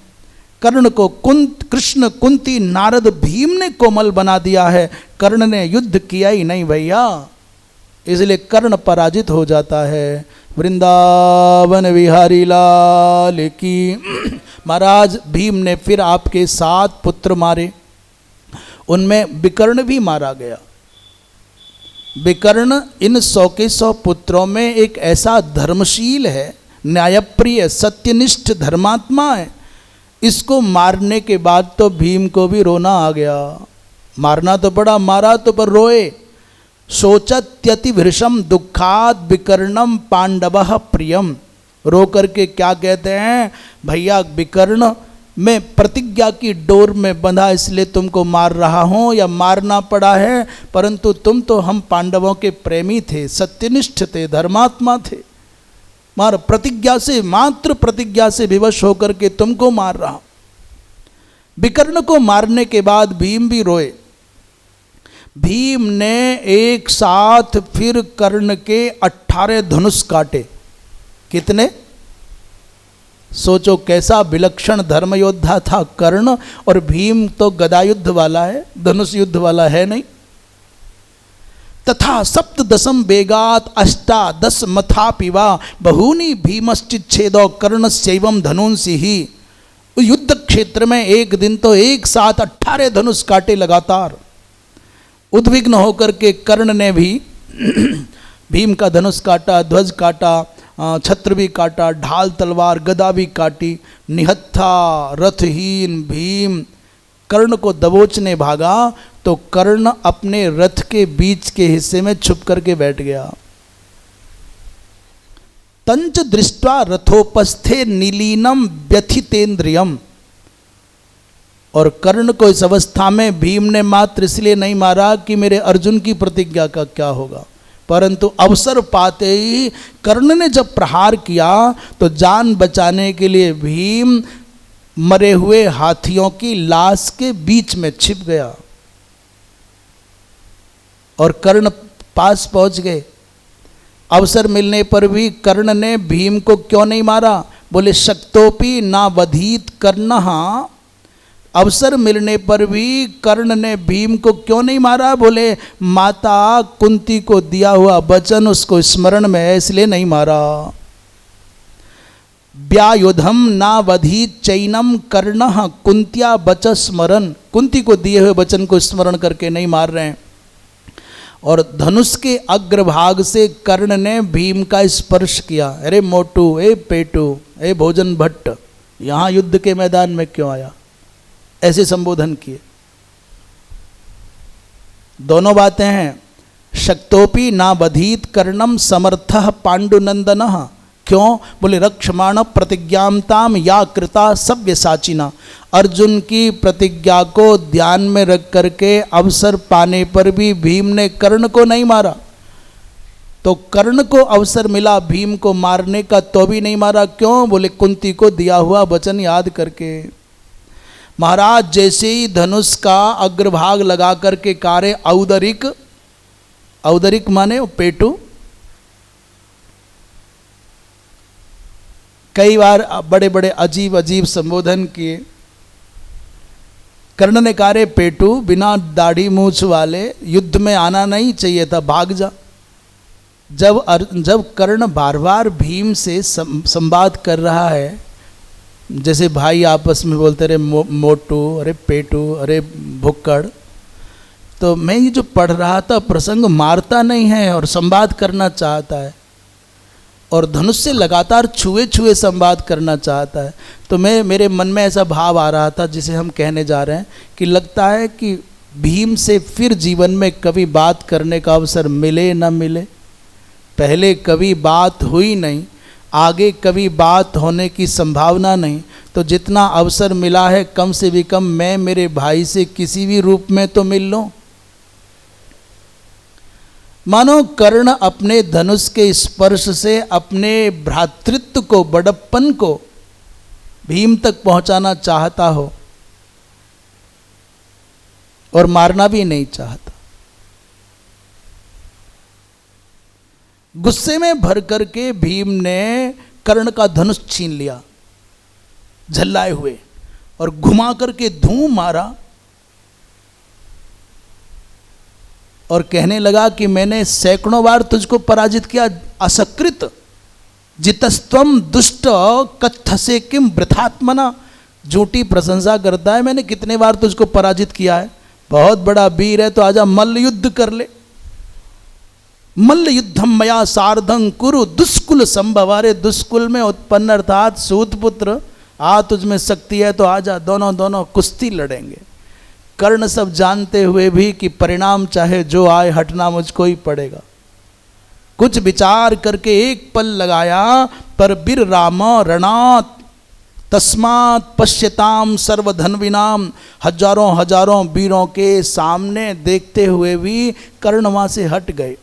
कर्ण को कृष्ण कुंती नारद भीम ने कोमल बना दिया है, कर्ण ने युद्ध किया ही नहीं भैया, इसलिए कर्ण पराजित हो जाता है। वृंदावन विहारी लाल की। महाराज भीम ने फिर आपके 7 पुत्र मारे, उनमें विकर्ण भी मारा गया। विकर्ण इन 100 के 100 पुत्रों में एक ऐसा धर्मशील है, न्यायप्रिय सत्यनिष्ठ धर्मात्मा है। इसको मारने के बाद तो भीम को भी रोना आ गया। मारना तो पड़ा, मारा तो पर रोए। शोचत्यति भृशम दुखात विकर्णम पांडवः प्रियम। रो करके क्या कहते हैं, भैया विकर्ण मैं प्रतिज्ञा की डोर में बंधा इसलिए तुमको मार रहा हूँ, या मारना पड़ा है, परंतु तुम तो हम पांडवों के प्रेमी थे, सत्यनिष्ठ थे, धर्मात्मा थे। मार प्रतिज्ञा से, मात्र प्रतिज्ञा से विवश होकर के तुमको मार रहा। विकर्ण को मारने के बाद भीम भी रोए। भीम ने एक साथ फिर कर्ण के 18 धनुष काटे। कितने? सोचो कैसा विलक्षण धर्म योद्धा था कर्ण, और भीम तो गदा युद्ध वाला है, धनुष युद्ध वाला है नहीं। तथा सप्तदशम वेगात 18 मथा पिवा बहूनि भीमश्चिच्छेदो कर्णस्यैवं धनुंसि ही। युद्ध क्षेत्र में एक दिन तो एक साथ 18 धनुष काटे लगातार। उद्विग्न होकर के कर्ण ने भी भीम का धनुष काटा, ध्वज काटा, छत्र भी काटा, ढाल तलवार गदा भी काटी। निहत्था रथहीन भीम कर्ण को दबोचने भागा तो कर्ण अपने रथ के बीच के हिस्से में छुप करके बैठ गया। तंच दृष्ट्वा रथोपस्थे नीलीनम व्यथितेन्द्रियम। और कर्ण को इस अवस्था में भीम ने मात्र इसलिए नहीं मारा कि मेरे अर्जुन की प्रतिज्ञा का क्या होगा, परंतु अवसर पाते ही कर्ण ने जब प्रहार किया तो जान बचाने के लिए भीम मरे हुए हाथियों की लाश के बीच में छिप गया और कर्ण पास पहुंच गए। अवसर मिलने पर भी कर्ण ने भीम को क्यों नहीं मारा? बोले शक्तोपि ना वधीत कर्णः। अवसर मिलने पर भी कर्ण ने भीम को क्यों नहीं मारा? बोले माता कुंती को दिया हुआ वचन उसको स्मरण में है, इसलिए नहीं मारा। व्यायुधम नावधि चैनम कर्णः कुंत्या बच स्मरण, कुंती को दिए हुए वचन को स्मरण करके नहीं मार रहे हैं। और धनुष के अग्रभाग से कर्ण ने भीम का स्पर्श किया। अरे मोटू, ए पेटू, ए भोजन भट्ट, यहाँ युद्ध के मैदान में क्यों आया, ऐसे संबोधन किए। दोनों बातें हैं। शक्तोपि ना बधीत कर्णम समर्थः पांडुनंदनः, क्यों? बोले रक्षमाण प्रतिज्ञामताम या कृता सव्यसाचिना, अर्जुन की प्रतिज्ञा को ध्यान में रख करके अवसर पाने पर भी भीम ने कर्ण को नहीं मारा। तो कर्ण को अवसर मिला भीम को मारने का तो भी नहीं मारा, क्यों? बोले कुंती को दिया हुआ वचन याद करके। महाराज जैसे ही धनुष का अग्रभाग लगा करके कारे औदरिक, औदरिक माने पेटू, कई बार बड़े बड़े अजीब अजीब संबोधन किए। कर्ण ने कहा रे पेटू, बिना दाढ़ी मूछ वाले युद्ध में आना नहीं चाहिए था, भाग जा। जब कर्ण बार बार भीम से संवाद कर रहा है, जैसे भाई आपस में बोलते रहे मोटू, अरे पेटू, अरे भुक्कड़, तो मैं ये जो पढ़ रहा था प्रसंग मारता नहीं है और संवाद करना चाहता है, और धनुष से लगातार छुए छुए संवाद करना चाहता है। तो मेरे मन में ऐसा भाव आ रहा था जिसे हम कहने जा रहे हैं कि लगता है कि भीम से फिर जीवन में कभी बात करने का अवसर मिले न मिले। पहले कभी बात हुई नहीं, आगे कभी बात होने की संभावना नहीं, तो जितना अवसर मिला है कम से भी कम मैं मेरे भाई से किसी भी रूप में तो मिल लूं। मानो कर्ण अपने धनुष के स्पर्श से अपने भ्रातृत्व को, बड़प्पन को भीम तक पहुंचाना चाहता हो और मारना भी नहीं चाहता। गुस्से में भर करके भीम ने कर्ण का धनुष छीन लिया झल्लाए हुए और घुमा करके धूम मारा और कहने लगा कि मैंने सैकड़ों बार तुझको पराजित किया, असकृत जितस्त्वम दुष्ट कथसे किम वृथात्मना, झूठी प्रशंसा करता है, मैंने कितने बार तुझको पराजित किया है, बहुत बड़ा वीर है तो आजा मल्ल युद्ध कर ले। मल्ल युद्धम मया सार्धं कुरु दुष्कुल संभवारे, दुष्कुल में उत्पन्न अर्थात सूत पुत्र, आ तुझमें शक्ति है तो आजा, दोनों कुश्ती लड़ेंगे। कर्ण सब जानते हुए भी कि परिणाम चाहे जो आए हटना मुझको ही पड़ेगा। कुछ विचार करके एक पल लगाया, पर वीर राम रणात तस्मात् पश्यताम सर्वधन्विनाम, हजारों हजारों वीरों के सामने देखते हुए भी कर्ण वहां से हट गए।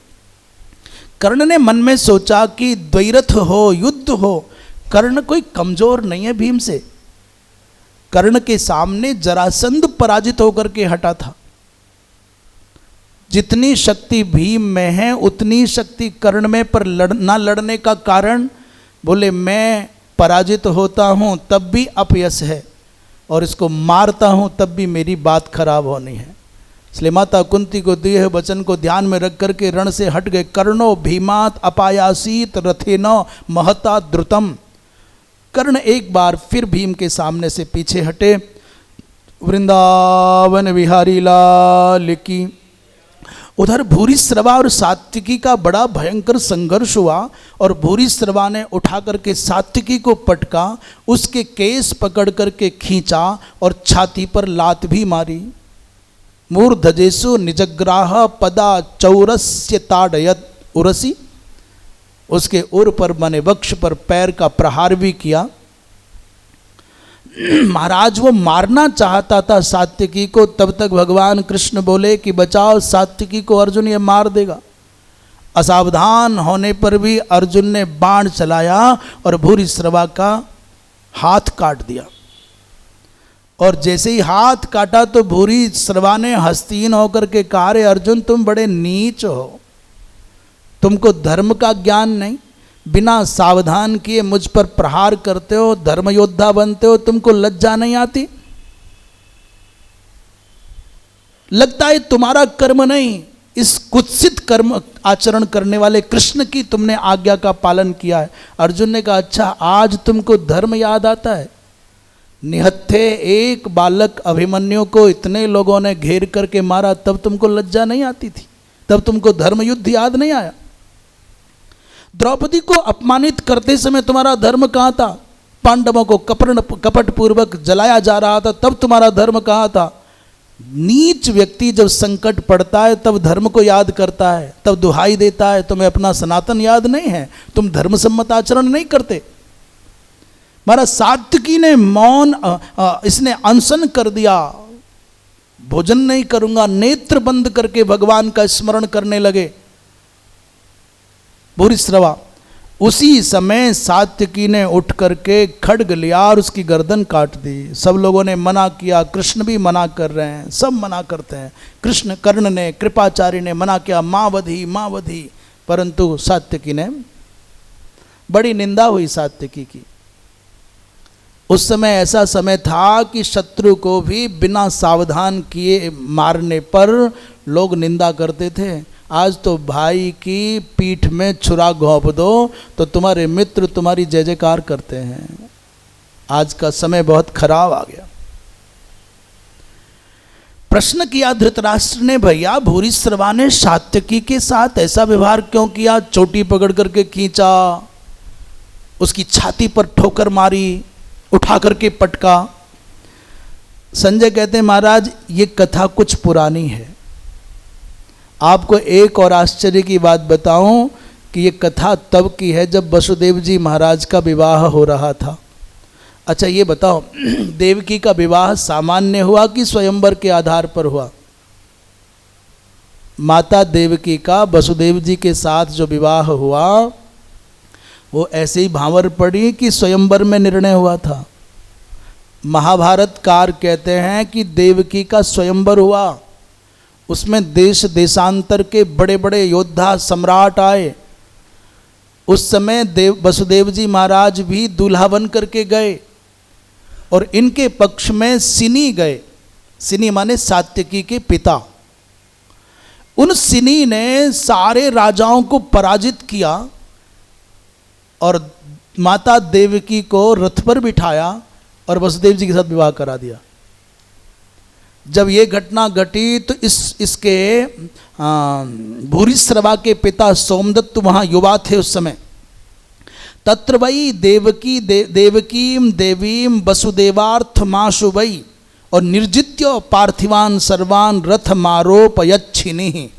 कर्ण ने मन में सोचा कि द्वैरथ हो, युद्ध हो, कर्ण कोई कमजोर नहीं है भीम से। कर्ण के सामने जरासंध पराजित होकर के हटा था। जितनी शक्ति भीम में है उतनी शक्ति कर्ण में, पर ना लड़ने का कारण, बोले मैं पराजित होता हूं तब भी अपयश है और इसको मारता हूं तब भी मेरी बात खराब होनी है। इसलिए माता कुंती को दिए हुए वचन को ध्यान में रख करके रण से हट गए। कर्णो भीमात अपायासीत रथेन महता द्रुतम, कर्ण एक बार फिर भीम के सामने से पीछे हटे। वृंदावन बिहारी लाल की। उधर भूरिश्रवा और सात्विकी का बड़ा भयंकर संघर्ष हुआ और भूरिश्रवा ने उठा करके सात्विकी को पटका, उसके केस पकड़ करके खींचा और छाती पर लात भी मारी। मूर्धजेसु निजग्राह पदा चौरस्य ताड़यत उरसी, उसके उर पर माने वक्ष पर पैर का प्रहार भी किया। महाराज वो मारना चाहता था सात्विकी को, तब तक भगवान कृष्ण बोले कि बचाओ सात्विकी को, अर्जुन ये मार देगा। असावधान होने पर भी अर्जुन ने बाण चलाया और भूरिश्रवा का हाथ काट दिया। और जैसे ही हाथ काटा तो भूरिश्रवा ने हस्तीन होकर के कहा, रे अर्जुन तुम बड़े नीच हो, तुमको धर्म का ज्ञान नहीं, बिना सावधान किए मुझ पर प्रहार करते हो, धर्म योद्धा बनते हो, तुमको लज्जा नहीं आती? लगता है तुम्हारा कर्म नहीं, इस कुत्सित कर्म आचरण करने वाले कृष्ण की तुमने आज्ञा का पालन किया है। अर्जुन ने कहा अच्छा आज तुमको धर्म याद आता है? निहत्थे एक बालक अभिमन्यु को इतने लोगों ने घेर करके मारा, तब तुमको लज्जा नहीं आती थी? तब तुमको धर्म युद्ध याद नहीं आया? द्रौपदी को अपमानित करते समय तुम्हारा धर्म कहाँ था? पांडवों को कपट पूर्वक जलाया जा रहा था, तब तुम्हारा धर्म कहाँ था? नीच व्यक्ति जब संकट पड़ता है तब धर्म को याद करता है, तब दुहाई देता है। तुम्हें अपना सनातन याद नहीं है, तुम धर्म सम्मत आचरण नहीं करते। महाराज सात्विकी ने मौन, इसने अनशन कर दिया, भोजन नहीं करूंगा, नेत्र बंद करके भगवान का स्मरण करने लगे भूरिश्रवा। उसी समय सात्विकी ने उठ करके खड्ग लिया और उसकी गर्दन काट दी। सब लोगों ने मना किया, कृष्ण भी मना कर रहे हैं, सब मना करते हैं। कृष्ण, कर्ण ने, कृपाचार्य ने मना किया, मावधि मावधि, परंतु सात्विकी ने, बड़ी निंदा हुई सात्विकी की। उस समय ऐसा समय था कि शत्रु को भी बिना सावधान किए मारने पर लोग निंदा करते थे। आज तो भाई की पीठ में छुरा घोंप दो तो तुम्हारे मित्र तुम्हारी जय जयकार करते हैं। आज का समय बहुत खराब आ गया। प्रश्न किया धृतराष्ट्र ने, भैया भूरिश्रवा ने सात्विकी के साथ ऐसा व्यवहार क्यों किया? चोटी पकड़ करके खींचा, उसकी छाती पर ठोकर मारी, उठा करके पटका। संजय कहते हैं महाराज ये कथा कुछ पुरानी है। आपको एक और आश्चर्य की बात बताऊं कि ये कथा तब की है जब वसुदेव जी महाराज का विवाह हो रहा था। अच्छा ये बताओ, देवकी का विवाह सामान्य हुआ कि स्वयंवर के आधार पर हुआ? माता देवकी का वसुदेव जी के साथ जो विवाह हुआ वो ऐसे ही भांवर पड़ी कि स्वयंवर में निर्णय हुआ था? महाभारतकार कहते हैं कि देवकी का स्वयंवर हुआ, उसमें देश देशांतर के बड़े बड़े योद्धा सम्राट आए। उस समय वसुदेव जी महाराज भी दूल्हा बन करके गए और इनके पक्ष में सिनी गए। सिनी माने सात्विकी के पिता। उन सिनी ने सारे राजाओं को पराजित किया और माता देवकी को रथ पर बिठाया और वसुदेव जी के साथ विवाह करा दिया। जब ये घटना घटी तो इसके भूरिश्रवा के पिता सोमदत्त वहाँ युवा थे उस समय। तत्र वै देवकी देवकीम देवीम वसुदेवार्थमाशु वै और निर्जित्य पार्थिवान सर्वान रथ मारोपयच्छिनि।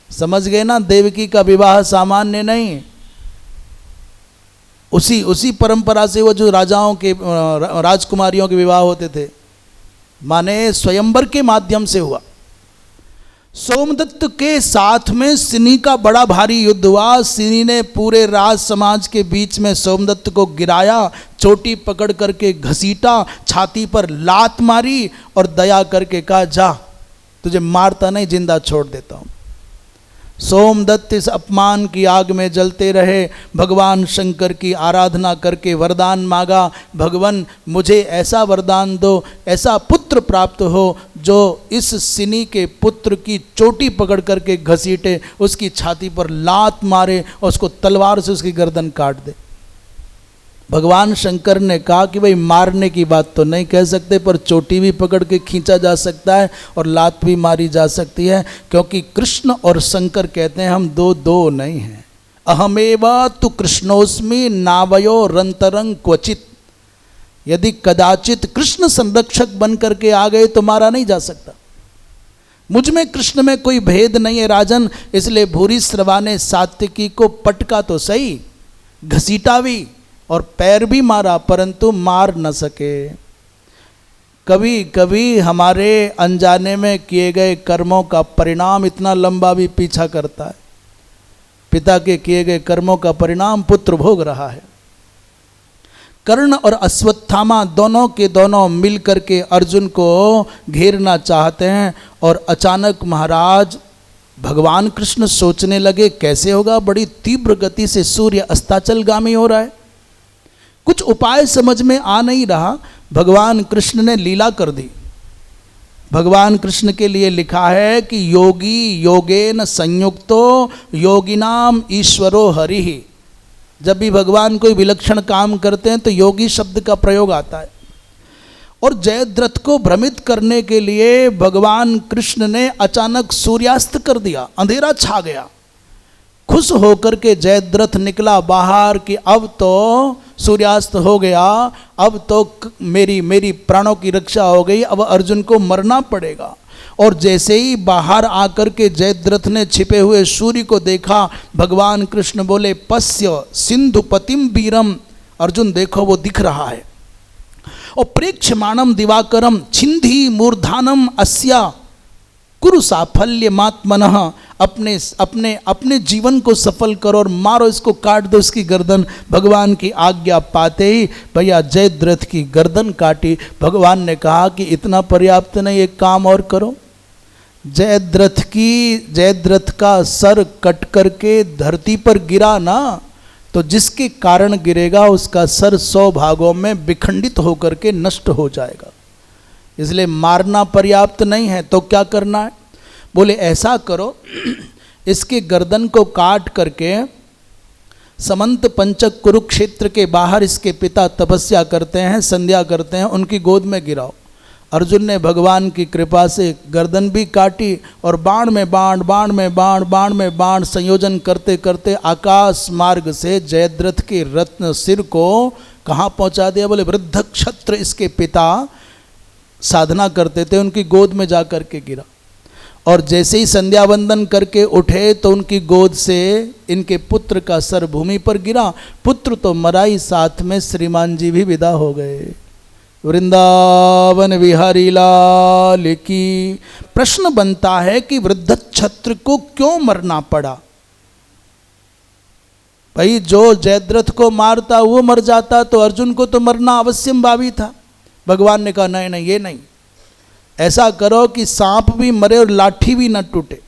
समझ गए ना, देवकी का विवाह सामान्य नहीं, उसी परंपरा से वो जो राजाओं के राजकुमारियों के विवाह होते थे, माने स्वयंवर के माध्यम से हुआ। सोमदत्त के साथ में सिनी का बड़ा भारी युद्ध हुआ। सिनी ने पूरे राज समाज के बीच में सोमदत्त को गिराया, चोटी पकड़ करके घसीटा, छाती पर लात मारी और दया करके कहा जा तुझे मारता नहीं, जिंदा छोड़ देता हूँ। सोमदत्त इस अपमान की आग में जलते रहे। भगवान शंकर की आराधना करके वरदान मांगा, भगवान मुझे ऐसा वरदान दो, ऐसा पुत्र प्राप्त हो जो इस सिनी के पुत्र की चोटी पकड़ करके घसीटे, उसकी छाती पर लात मारे और उसको तलवार से उसकी गर्दन काट दे। भगवान शंकर ने कहा कि भाई मारने की बात तो नहीं कह सकते, पर चोटी भी पकड़ के खींचा जा सकता है और लात भी मारी जा सकती है, क्योंकि कृष्ण और शंकर कहते हैं हम दो नहीं हैं। अहमेवा तु कृष्णोस्मि नावयो रंतरंग क्वचित। यदि कदाचित कृष्ण संरक्षक बन करके आ गए तो मारा नहीं जा सकता। मुझ में कृष्ण में कोई भेद नहीं है राजन। इसलिए भूरिश्रवा ने सात्विकी को पटका तो सही, घसीटा भी और पैर भी मारा, परंतु मार न सके। कभी कभी हमारे अनजाने में किए गए कर्मों का परिणाम इतना लंबा भी पीछा करता है। पिता के किए गए कर्मों का परिणाम पुत्र भोग रहा है। कर्ण और अश्वत्थामा दोनों के दोनों मिल करके अर्जुन को घेरना चाहते हैं और अचानक महाराज भगवान कृष्ण सोचने लगे कैसे होगा। बड़ी तीव्र गति से सूर्य अस्ताचलगामी हो रहा है, कुछ उपाय समझ में आ नहीं रहा। भगवान कृष्ण ने लीला कर दी। भगवान कृष्ण के लिए लिखा है कि योगी योगेन संयुक्तो योगिनाम ईश्वरो हरिः। जब भी भगवान कोई विलक्षण काम करते हैं तो योगी शब्द का प्रयोग आता है। और जयद्रथ को भ्रमित करने के लिए भगवान कृष्ण ने अचानक सूर्यास्त कर दिया, अंधेरा छा गया। खुश होकर के जयद्रथ निकला बाहर कि अब तो सूर्यास्त हो गया, अब तो मेरी प्राणों की रक्षा हो गई, अब अर्जुन को मरना पड़ेगा। और जैसे ही बाहर आकर के जयद्रथ ने छिपे हुए सूर्य को देखा, भगवान कृष्ण बोले पश्य सिंधुपतिम वीरम, अर्जुन देखो वो दिख रहा है। और प्रेक्षमाणम दिवाकरम छिंधी मूर्धानम अस्या कुरु साफल्य मात्मनः, अपने अपने अपने जीवन को सफल करो और मारो, इसको काट दो इसकी गर्दन। भगवान की आज्ञा पाते ही भैया जयद्रथ की गर्दन काटी। भगवान ने कहा कि इतना पर्याप्त नहीं, एक काम और करो। जयद्रथ का सर कट करके धरती पर गिरा ना, तो जिसके कारण गिरेगा उसका सर 100 भागों में विखंडित होकर के नष्ट हो जाएगा। इसलिए मारना पर्याप्त नहीं है, तो क्या करना है? बोले ऐसा करो, इसके गर्दन को काट करके समंत पंचक कुरुक्षेत्र के बाहर इसके पिता तपस्या करते हैं, संध्या करते हैं, उनकी गोद में गिराओ। अर्जुन ने भगवान की कृपा से गर्दन भी काटी और बाण में बाण, बाण में बाण, बाण में बाण संयोजन करते करते आकाश मार्ग से जयद्रथ के रत्न सिर को कहाँ पहुँचा दिया? बोले वृद्ध क्षत्र इसके पिता साधना करते थे, उनकी गोद में जा कर के गिरा। और जैसे ही संध्या वंदन करके उठे तो उनकी गोद से इनके पुत्र का सर भूमि पर गिरा। पुत्र तो मरा ही, साथ में श्रीमान जी भी विदा हो गए। वृंदावन विहारी लाल की। प्रश्न बनता है कि वृद्ध क्षत्र को क्यों मरना पड़ा? भाई जो जयद्रथ को मारता वो मर जाता तो अर्जुन को तो मरना अवश्यम भावी था। भगवान ने कहा नहीं नहीं, ये नहीं, ऐसा करो कि सांप भी मरे और लाठी भी न टूटे।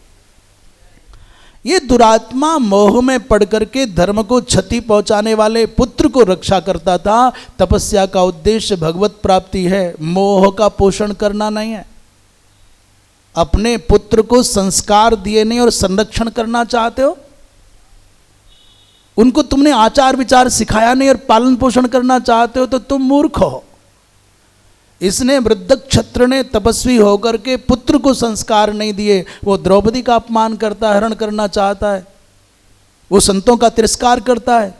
ये दुरात्मा मोह में पड़ करके धर्म को क्षति पहुंचाने वाले पुत्र को रक्षा करता था। तपस्या का उद्देश्य भगवत प्राप्ति है, मोह का पोषण करना नहीं है। अपने पुत्र को संस्कार दिए नहीं और संरक्षण करना चाहते हो, उनको तुमने आचार विचार सिखाया नहीं और पालन पोषण करना चाहते हो तो तुम मूर्ख हो। इसने वृद्ध क्षत्र ने तपस्वी होकर के पुत्र को संस्कार नहीं दिए, वो द्रौपदी का अपमान करता है, हरण करना चाहता है, वो संतों का तिरस्कार करता है।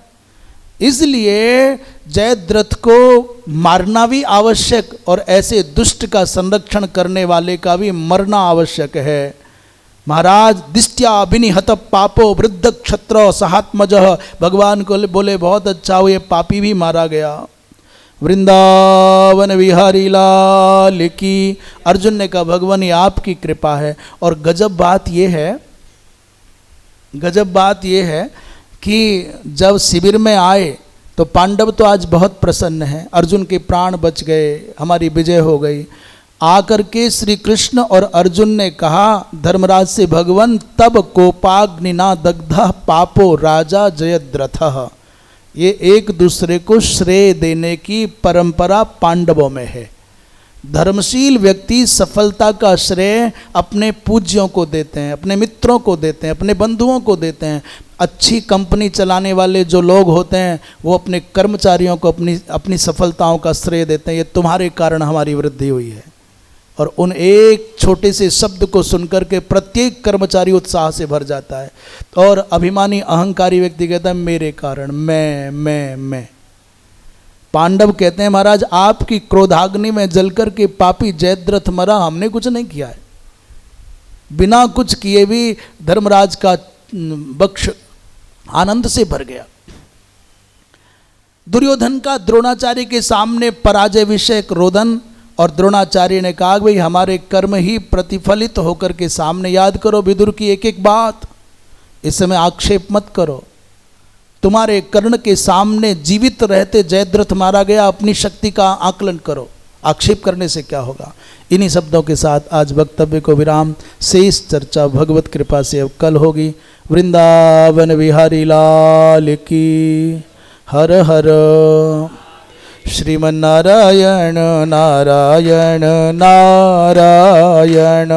इसलिए जयद्रथ को मारना भी आवश्यक और ऐसे दुष्ट का संरक्षण करने वाले का भी मरना आवश्यक है। महाराज दिष्ट्या अभिनिहत पापो वृद्ध क्षत्र सहात्मजः, भगवान को बोले बहुत अच्छा हो, ये पापी भी मारा गया। वृंदावन विहारी लाल की। अर्जुन ने कहा भगवान ये आपकी कृपा है। और गजब बात ये है कि जब शिविर में आए तो पांडव तो आज बहुत प्रसन्न हैं, अर्जुन के प्राण बच गए, हमारी विजय हो गई। आकर के श्री कृष्ण और अर्जुन ने कहा धर्मराज से, भगवान तब कोपाग्निना दग्धा पापो राजा जयद्रथः। ये एक दूसरे को श्रेय देने की परंपरा पांडवों में है। धर्मशील व्यक्ति सफलता का श्रेय अपने पूज्यों को देते हैं, अपने मित्रों को देते हैं, अपने बंधुओं को देते हैं। अच्छी कंपनी चलाने वाले जो लोग होते हैं वो अपने कर्मचारियों को अपनी सफलताओं का श्रेय देते हैं। ये तुम्हारे कारण हमारी वृद्धि हुई है। और उन एक छोटे से शब्द को सुनकर के प्रत्येक कर्मचारी उत्साह से भर जाता है। और अभिमानी अहंकारी व्यक्ति कहता है मेरे कारण, मैं। पांडव कहते हैं महाराज आपकी क्रोधाग्नि में जलकर के पापी जयद्रथ मरा, हमने कुछ नहीं किया है। बिना कुछ किए भी धर्मराज का वक्ष आनंद से भर गया। दुर्योधन का द्रोणाचार्य के सामने पराजय विषयक रोदन, और द्रोणाचार्य ने कहा भाई हमारे कर्म ही प्रतिफलित होकर के सामने, याद करो विदुर की एक एक बात, इस समय आक्षेप मत करो। तुम्हारे कर्ण के सामने जीवित रहते जयद्रथ मारा गया, अपनी शक्ति का आकलन करो, आक्षेप करने से क्या होगा। इन्हीं शब्दों के साथ आज वक्तव्य को विराम, शेष चर्चा भगवत कृपा से अब कल होगी। वृंदावन विहारी लाल की। हर हर श्रीमन्नारायण नारायण नारायण।